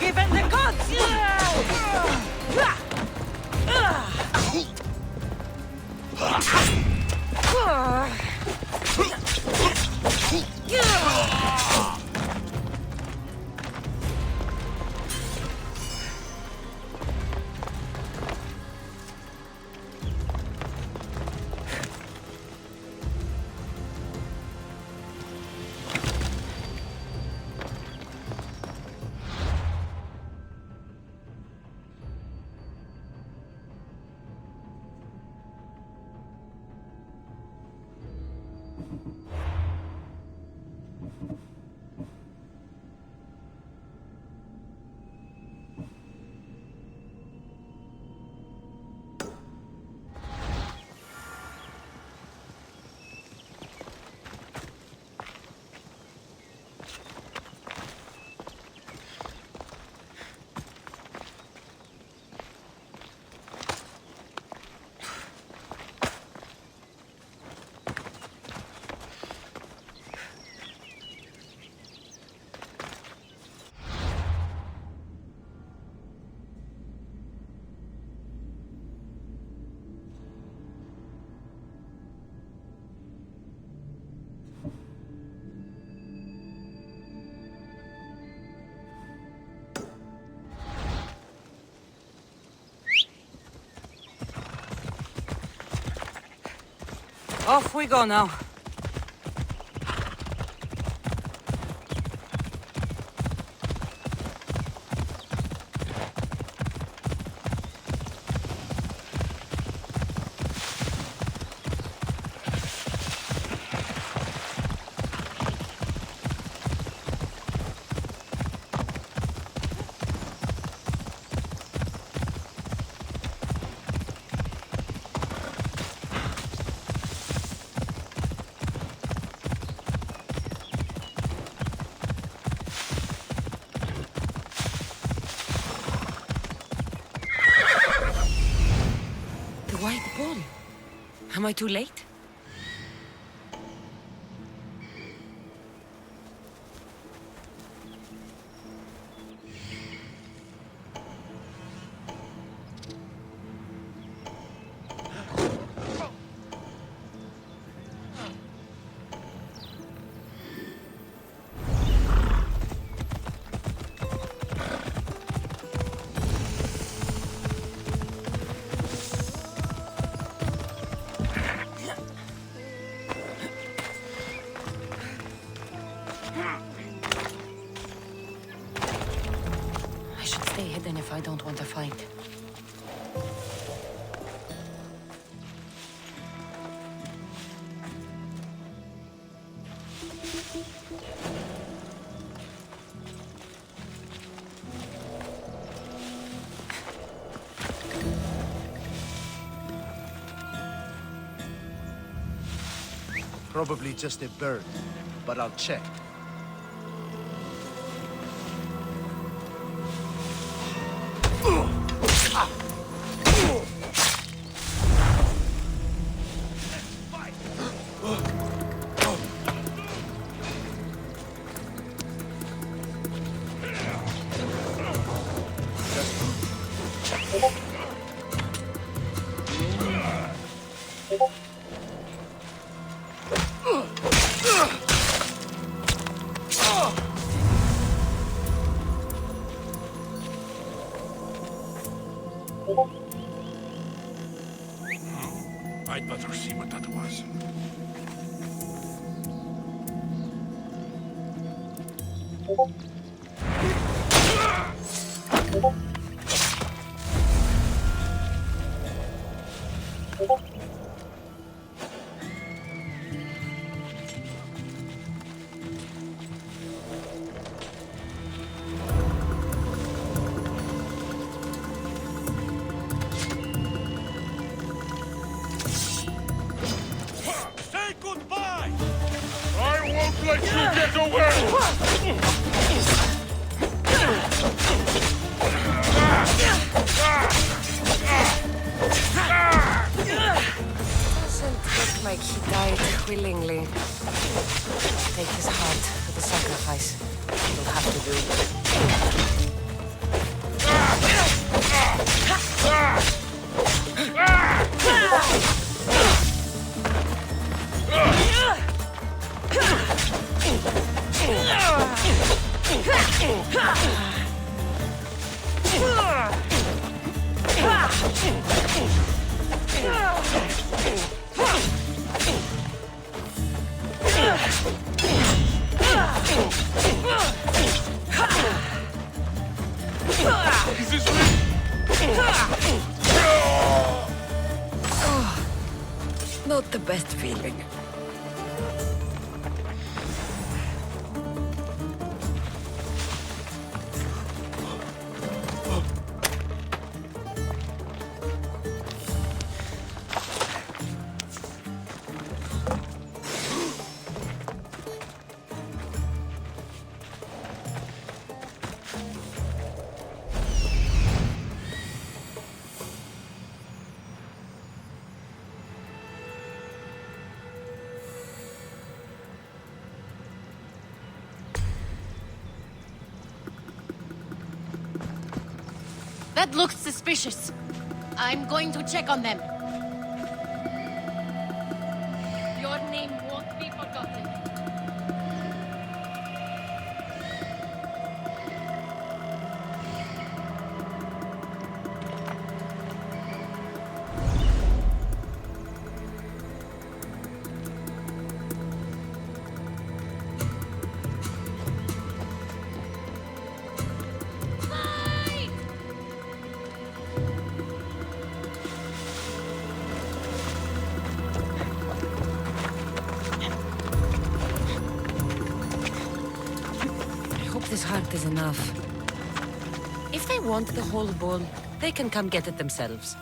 Given the gods! Off we go now. The white bull. Am I too late? I should stay hidden if I don't want to fight. Probably just a bird, but I'll check. I'd better see what that was. Say goodbye! I won't let you get away! willingly. Take his heart for the sacrifice. You'll have to do. Not the best feeling. That looks suspicious. I'm going to check on them. Your name won't be forgotten. This heart is enough. If they want the whole bull, they can come get it themselves.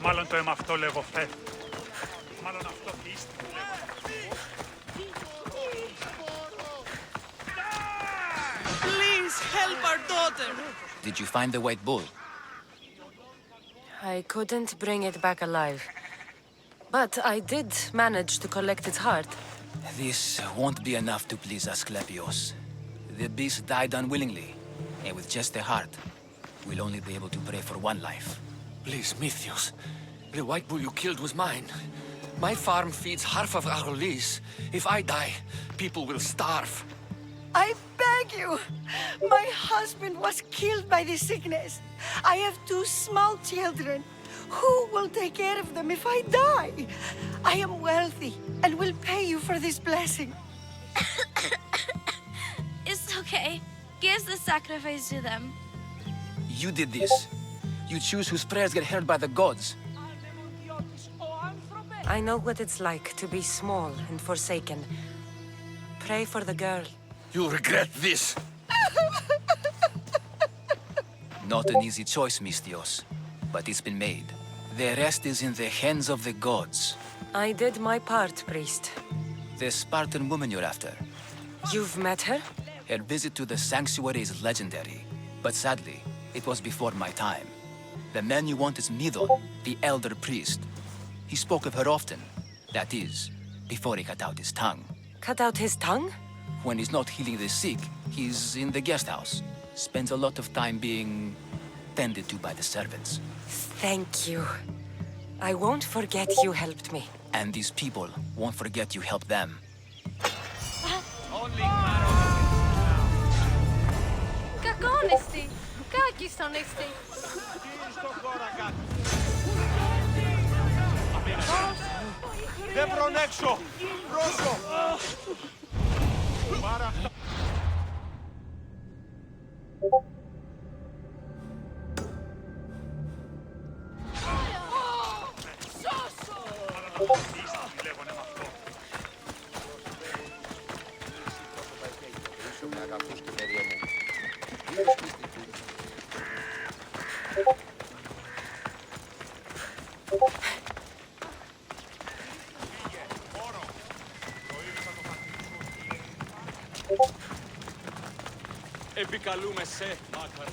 Μάλλον το αίμα αυτό λεβοφέ. Μάλλον αυτό και είστε που Please help our daughter! Did you find the white bull? I couldn't bring it back alive. But I did manage to collect its heart. This won't be enough to please Asclepios. The beast died unwillingly, and with just the heart, we'll only be able to pray for one life. Please, Mythios. The white bull you killed was mine. My farm feeds half of Argolis. If I die, people will starve. I beg you! My husband was killed by this sickness. I have 2 small children. Who will take care of them if I die? I am wealthy and will pay you for this blessing. It's okay. Give the sacrifice to them. You did this. You choose whose prayers get heard by the gods. I know what it's like to be small and forsaken. Pray for the girl. You'll regret this. Not an easy choice, Mystios, but it's been made. The rest is in the hands of the gods. I did my part, priest. The Spartan woman you're after. You've met her? Her visit to the sanctuary is legendary, but sadly, it was before my time. The man you want is Midon, the elder priest. He spoke of her often. That is, before he cut out his tongue. Cut out his tongue? When he's not healing the sick, he's in the guest house. Spends a lot of time being tended to by the servants. Thank you. I won't forget you helped me. And these people won't forget you helped them. Κακόνιστη. Κάκιστονιστη. Δεν προνέξω! Πρόσω! Μάρα! Επικαλούμε σε, Μάκαρο.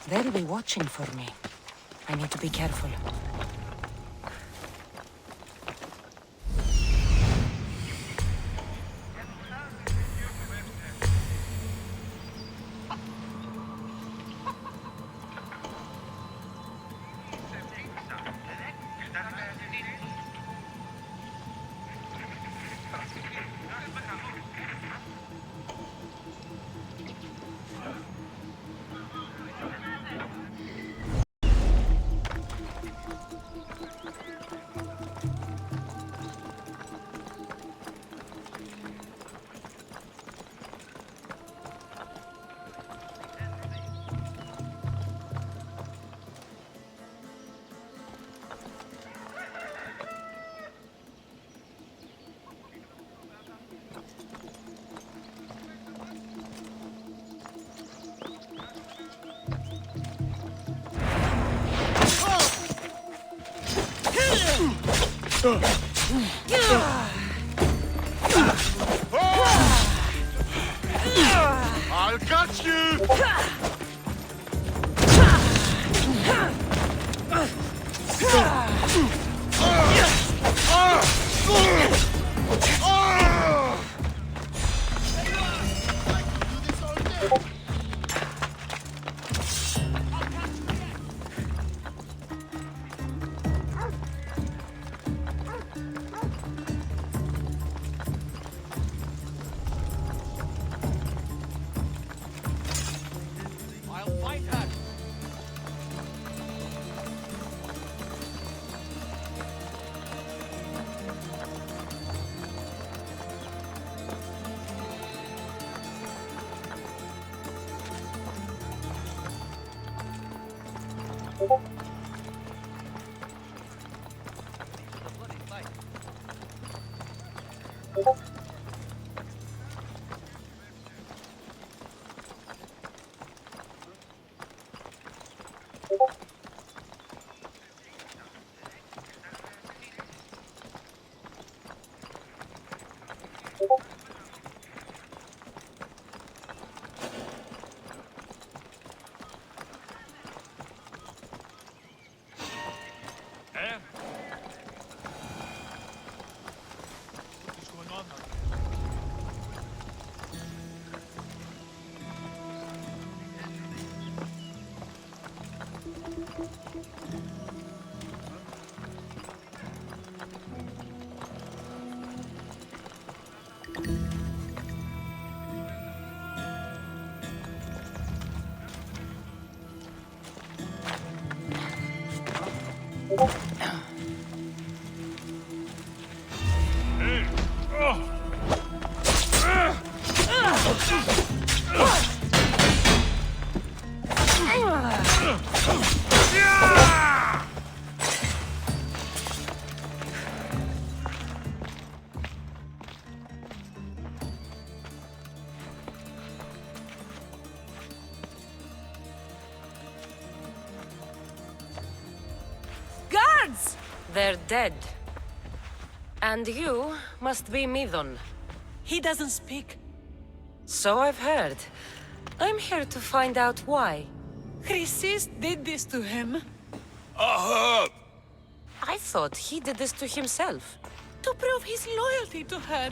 They'll be watching for me. I need to be careful. I'll catch you! Guards! They're dead. And you must be Midon. He doesn't speak. So I've heard. I'm here to find out why. Chrysis did this to him. I thought he did this to himself. To prove his loyalty to her.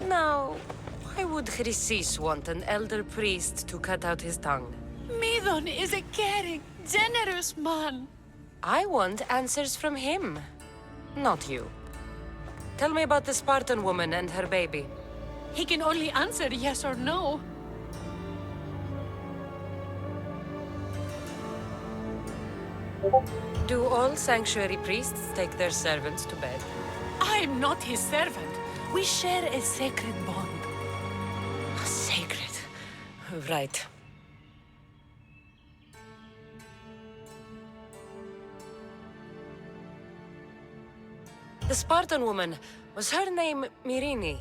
Now, why would Chrysis want an elder priest to cut out his tongue? Midon is a caring, generous man. I want answers from him, not you. Tell me about the Spartan woman and her baby. He can only answer yes or no. Do all sanctuary priests take their servants to bed? I'm not his servant. We share a sacred bond. Sacred. Right. The Spartan woman, was her name Myrine?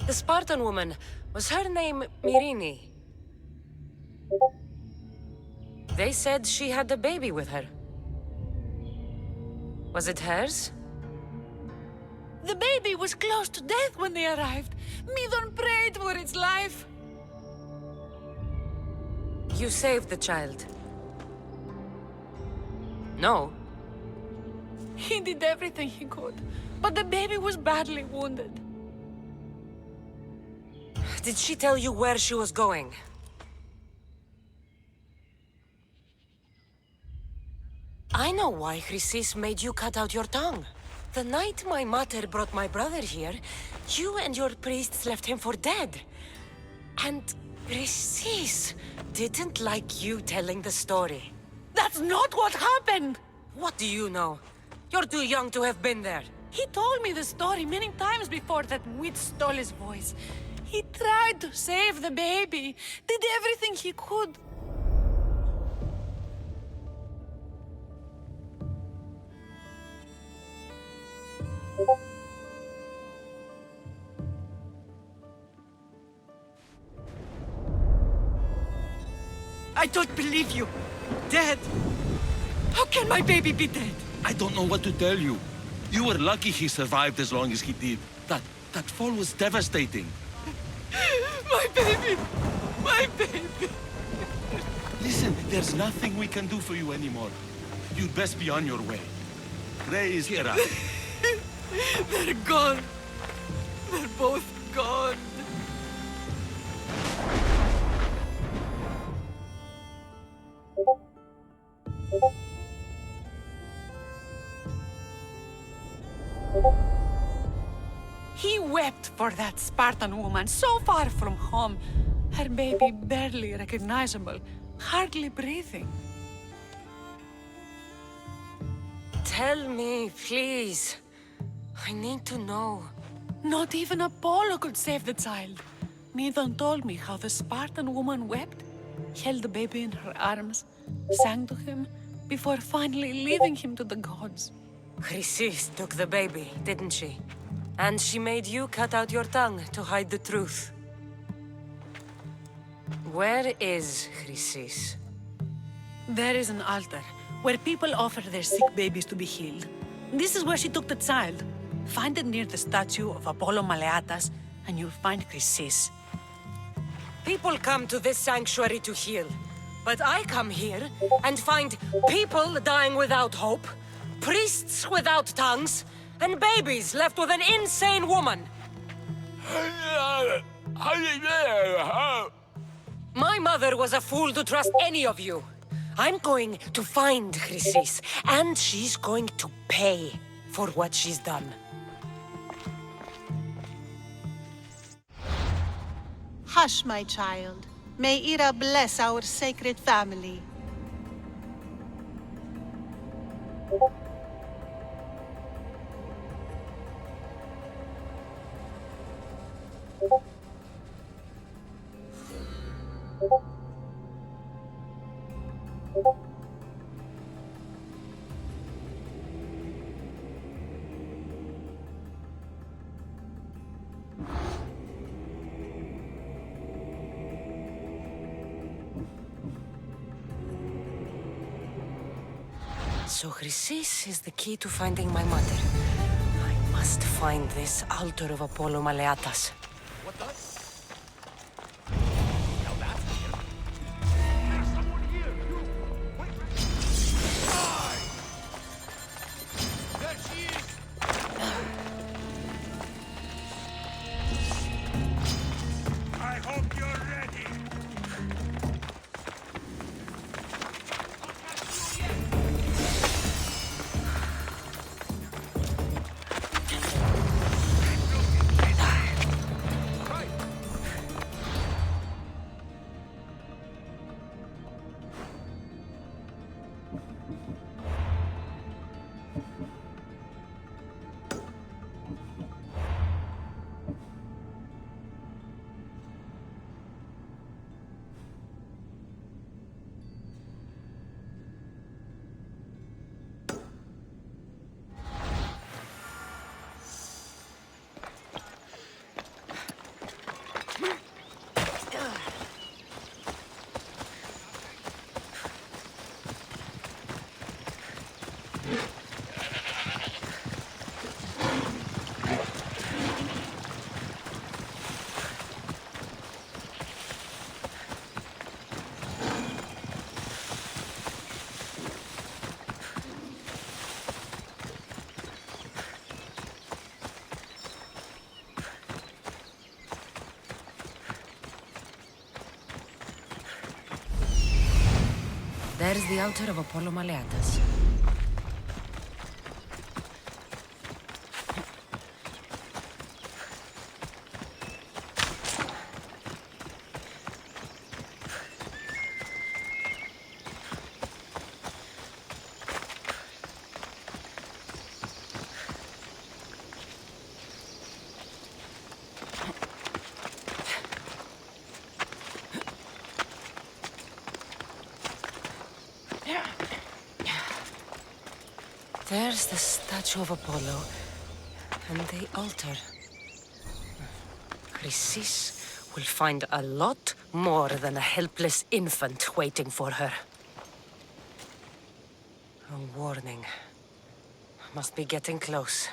The Spartan woman, was her name Myrine? They said she had a baby with her. Was it hers? The baby was close to death when they arrived. Midon prayed for its life. You saved the child. No. He did everything he could, but the baby was badly wounded. Did she tell you where she was going? I know why Chrysis made you cut out your tongue. The night my mater brought my brother here, you and your priests left him for dead. And Chrysis didn't like you telling the story. That's not what happened! What do you know? You're too young to have been there. He told me the story many times before that witch stole his voice. He tried to save the baby, did everything he could. I don't believe you. Dead. How can my baby be dead? I don't know what to tell you. You were lucky he survived as long as he did. That fall was devastating. My baby! My baby! Listen, there's nothing we can do for you anymore. You'd best be on your way. Ray is here. They're gone. They're both gone. He wept for that Spartan woman so far from home. Her baby barely recognizable, hardly breathing. Tell me, please. I need to know. Not even Apollo could save the child. Midon told me how the Spartan woman wept, held the baby in her arms, sang to him, before finally leaving him to the gods. Chrysis took the baby, didn't she? And she made you cut out your tongue to hide the truth. Where is Chrysis? There is an altar where people offer their sick babies to be healed. This is where she took the child. Find it near the statue of Apollo Maleatas, and you'll find Chrysis. People come to this sanctuary to heal. But I come here and find people dying without hope, priests without tongues, and babies left with an insane woman. My mother was a fool to trust any of you. I'm going to find Chrysis, and she's going to pay for what she's done. Hush, my child. May Ira bless our sacred family. So Chrysis is the key to finding my mother. I must find this altar of Apollo Maleatas. What the? There's the altar of Apollo Maleatas. There's the statue of Apollo, and the altar. Chrysis will find a lot more than a helpless infant waiting for her. A warning. Must be getting close.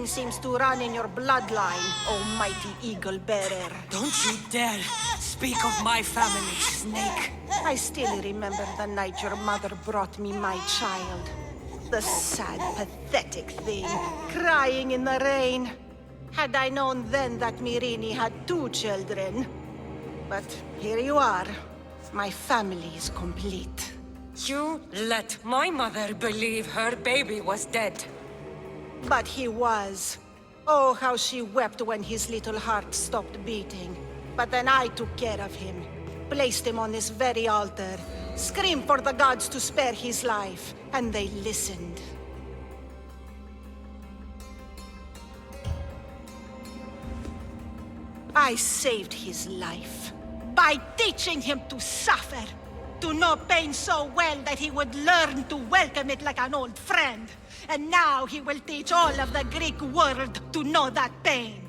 seems to run in your bloodline, almighty eagle-bearer. Don't you dare speak of my family, Snake. I still remember the night your mother brought me my child. The sad, pathetic thing, crying in the rain. Had I known then that Myrrine had 2 children. But here you are. My family is complete. You let my mother believe her baby was dead. But he was. Oh, how she wept when his little heart stopped beating. But then I took care of him. Placed him on this very altar. Screamed for the gods to spare his life. And they listened. I saved his life. By teaching him to suffer. To know pain so well that he would learn to welcome it like an old friend. And now he will teach all of the Greek world to know that pain.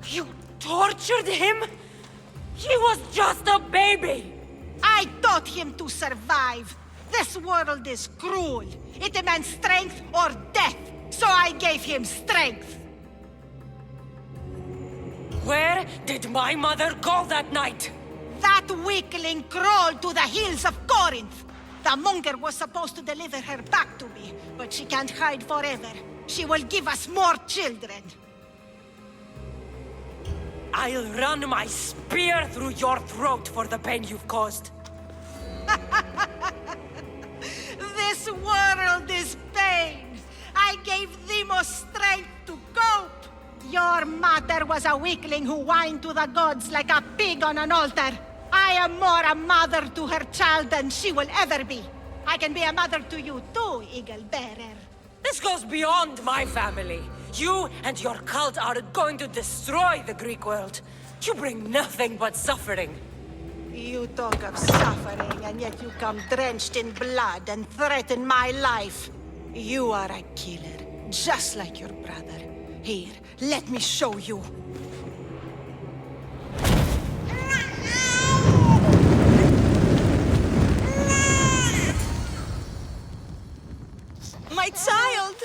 You tortured him? He was just a baby! I taught him to survive. This world is cruel. It demands strength or death. So I gave him strength. Where did my mother go that night? That weakling crawled to the hills of Corinth. The monger was supposed to deliver her back to me, but she can't hide forever. She will give us more children. I'll run my spear through your throat for the pain you've caused. This world is pain. I gave Demos strength to cope. Your mother was a weakling who whined to the gods like a pig on an altar. I am more a mother to her child than she will ever be. I can be a mother to you too, Eagle-bearer. This goes beyond my family. You and your cult are going to destroy the Greek world. You bring nothing but suffering. You talk of suffering, and yet you come drenched in blood and threaten my life. You are a killer, just like your brother. Here, let me show you. My child!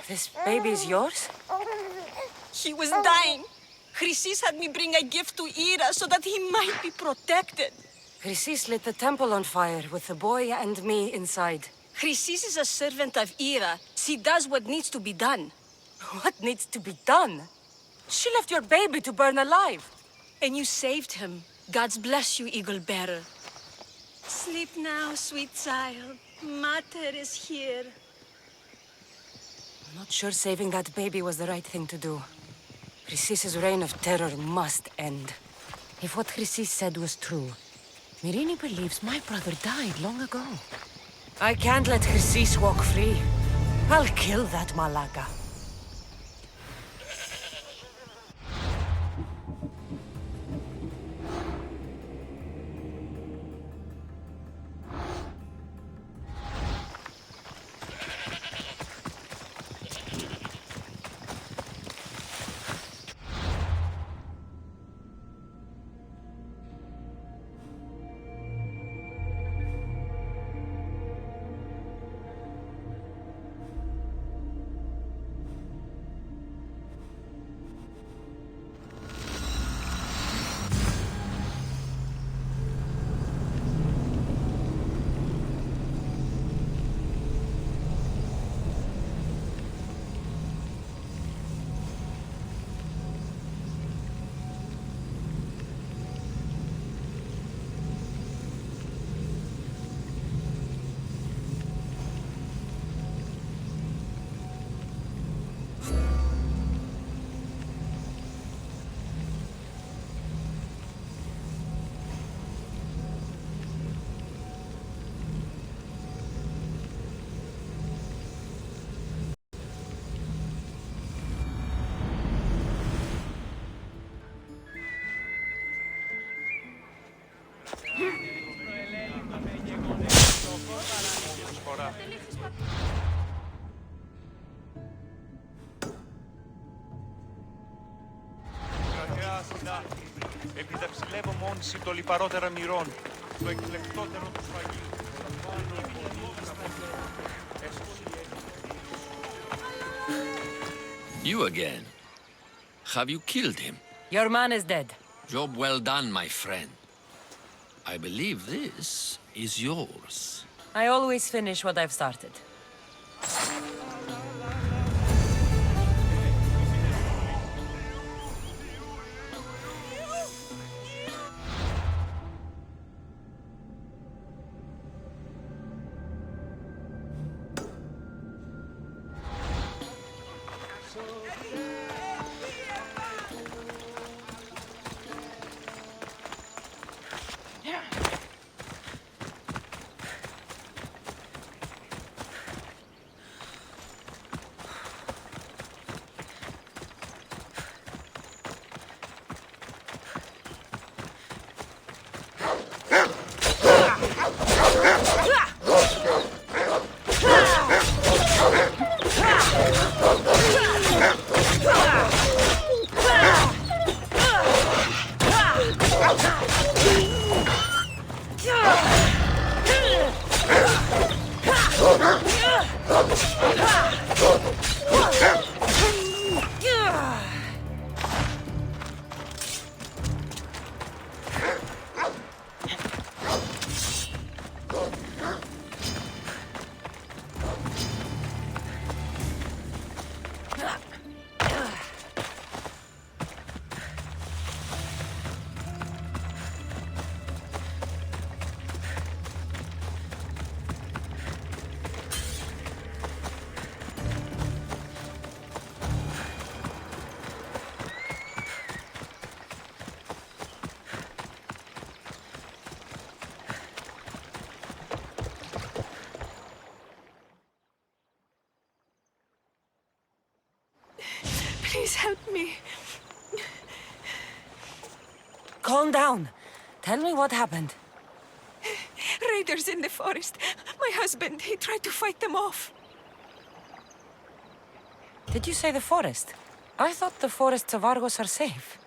This baby's yours? He was dying. Chrysis had me bring a gift to Ira so that he might be protected. Chrysis lit the temple on fire with the boy and me inside. Chrysis is a servant of Ira. She does what needs to be done. What needs to be done? She left your baby to burn alive. And you saved him. God's bless you, Eagle-bearer. Sleep now, sweet child. Mater is here. I'm not sure saving that baby was the right thing to do. Chrysis's reign of terror must end. If what Chrysis said was true, Myrrine believes my brother died long ago. I can't let Chrysis walk free. I'll kill that Malaka. Επιδαψιλεύω μόνηση το λιπαρότερα μυρών, το εκλεκτότερο του σφαγίου. You again. Have you killed him? Your man is dead. Job well done, my friend. I believe this is yours. I always finish what I've started. Please help me. Calm down. Tell me what happened. Raiders in the forest. My husband, he tried to fight them off. Did you say the forest? I thought the forests of Argos are safe.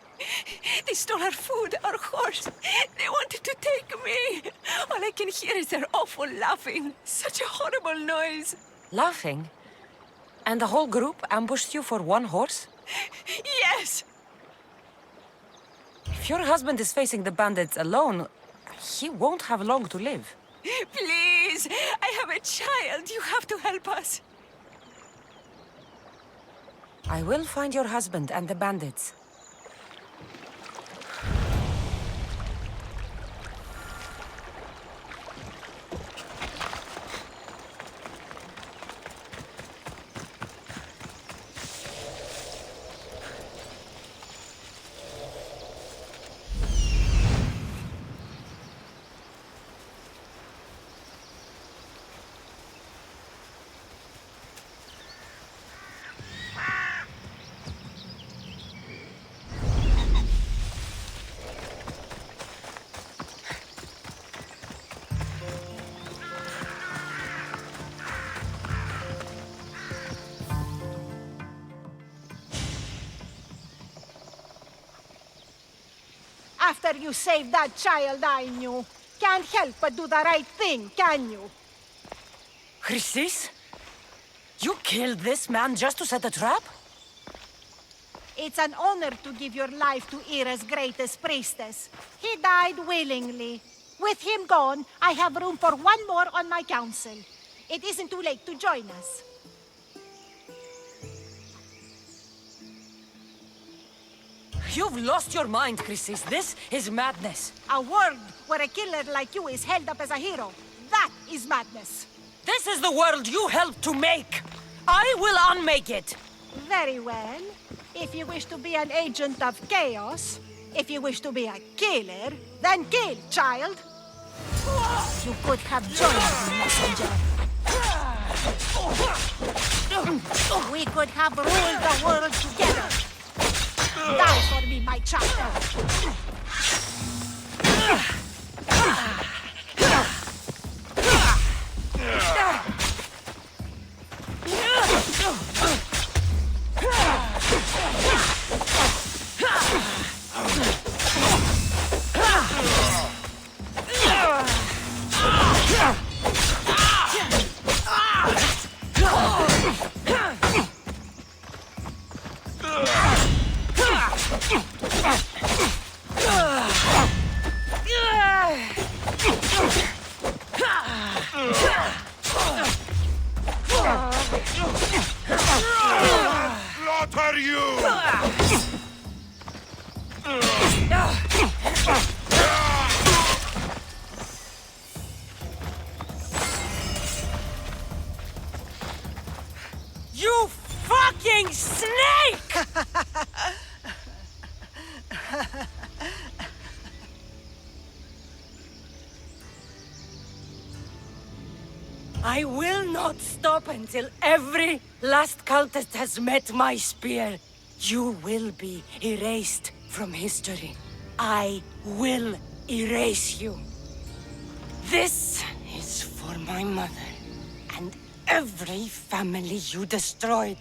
They stole our food, our horse. They wanted to take me. All I can hear is their awful laughing. Such a horrible noise. Laughing? And the whole group ambushed you for one horse? Yes! If your husband is facing the bandits alone, he won't have long to live. Please, I have a child. You have to help us. I will find your husband and the bandits. After you saved that child I knew, can't help but do the right thing, can you? Chrysis? You killed this man just to set a trap? It's an honor to give your life to Ira's greatest priestess. He died willingly. With him gone, I have room for one more on my council. It isn't too late to join us. You've lost your mind, Chrysis. This is madness. A world where a killer like you is held up as a hero. That is madness. This is the world you helped to make. I will unmake it. Very well. If you wish to be an agent of chaos, if you wish to be a killer, then kill, child. You could have joined me, messenger. We could have ruled the world together. Die for me, my child. You fucking snake! I will not stop until every last cultist has met my spear. You will be erased from history. I will erase you. This is for my mother and every family you destroyed.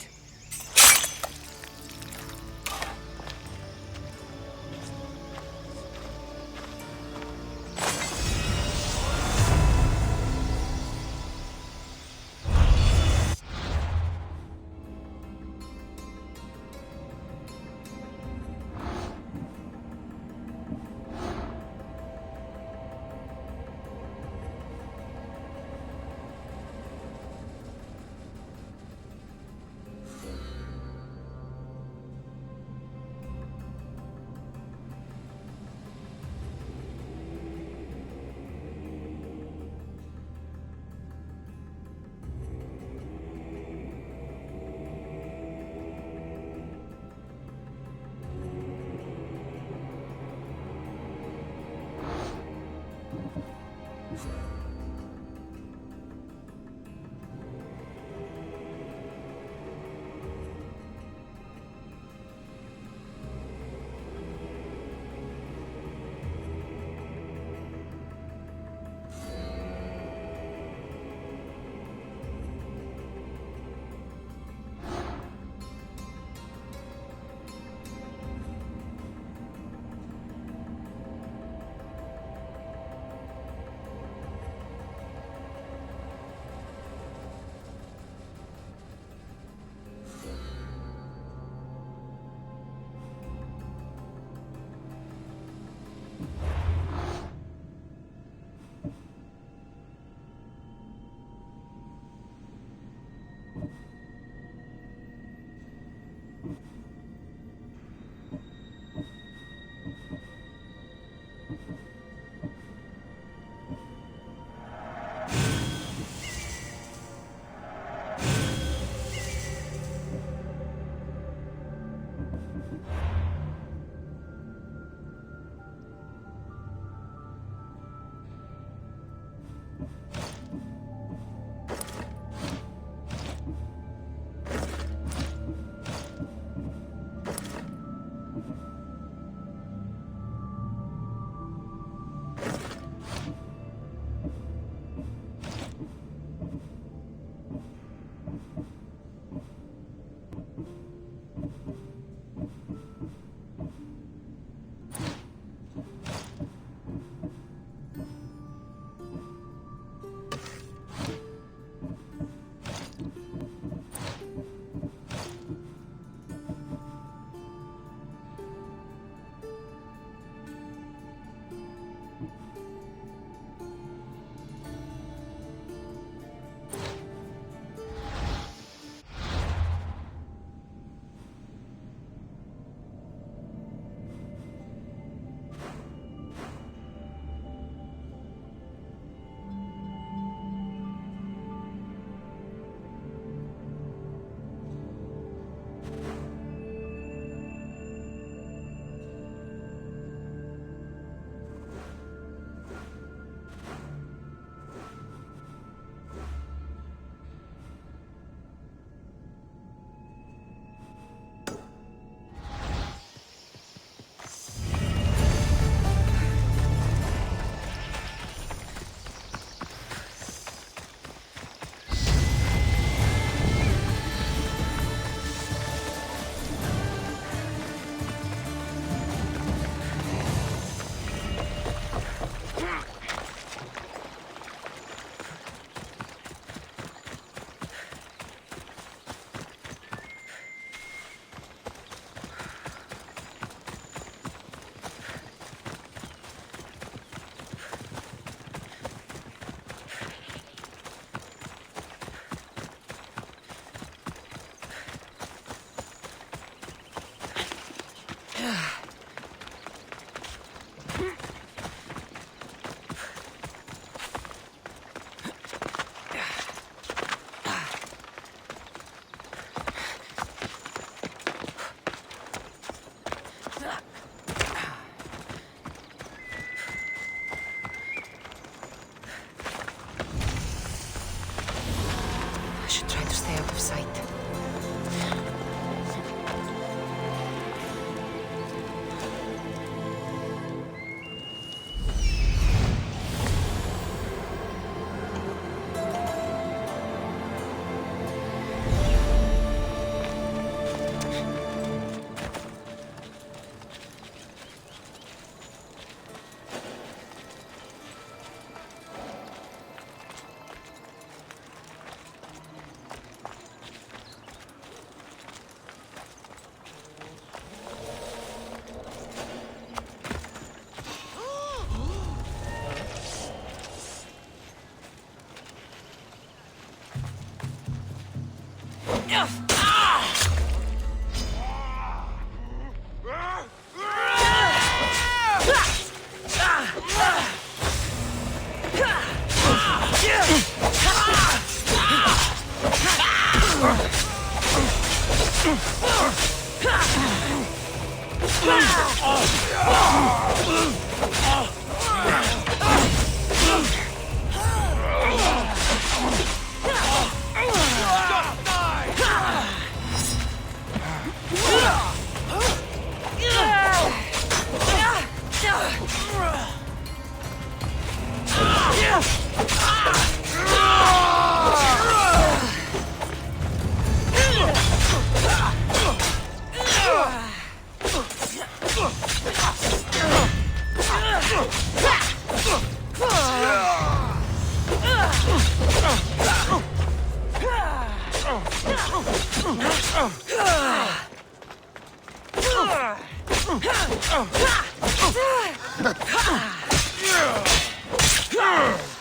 Ah!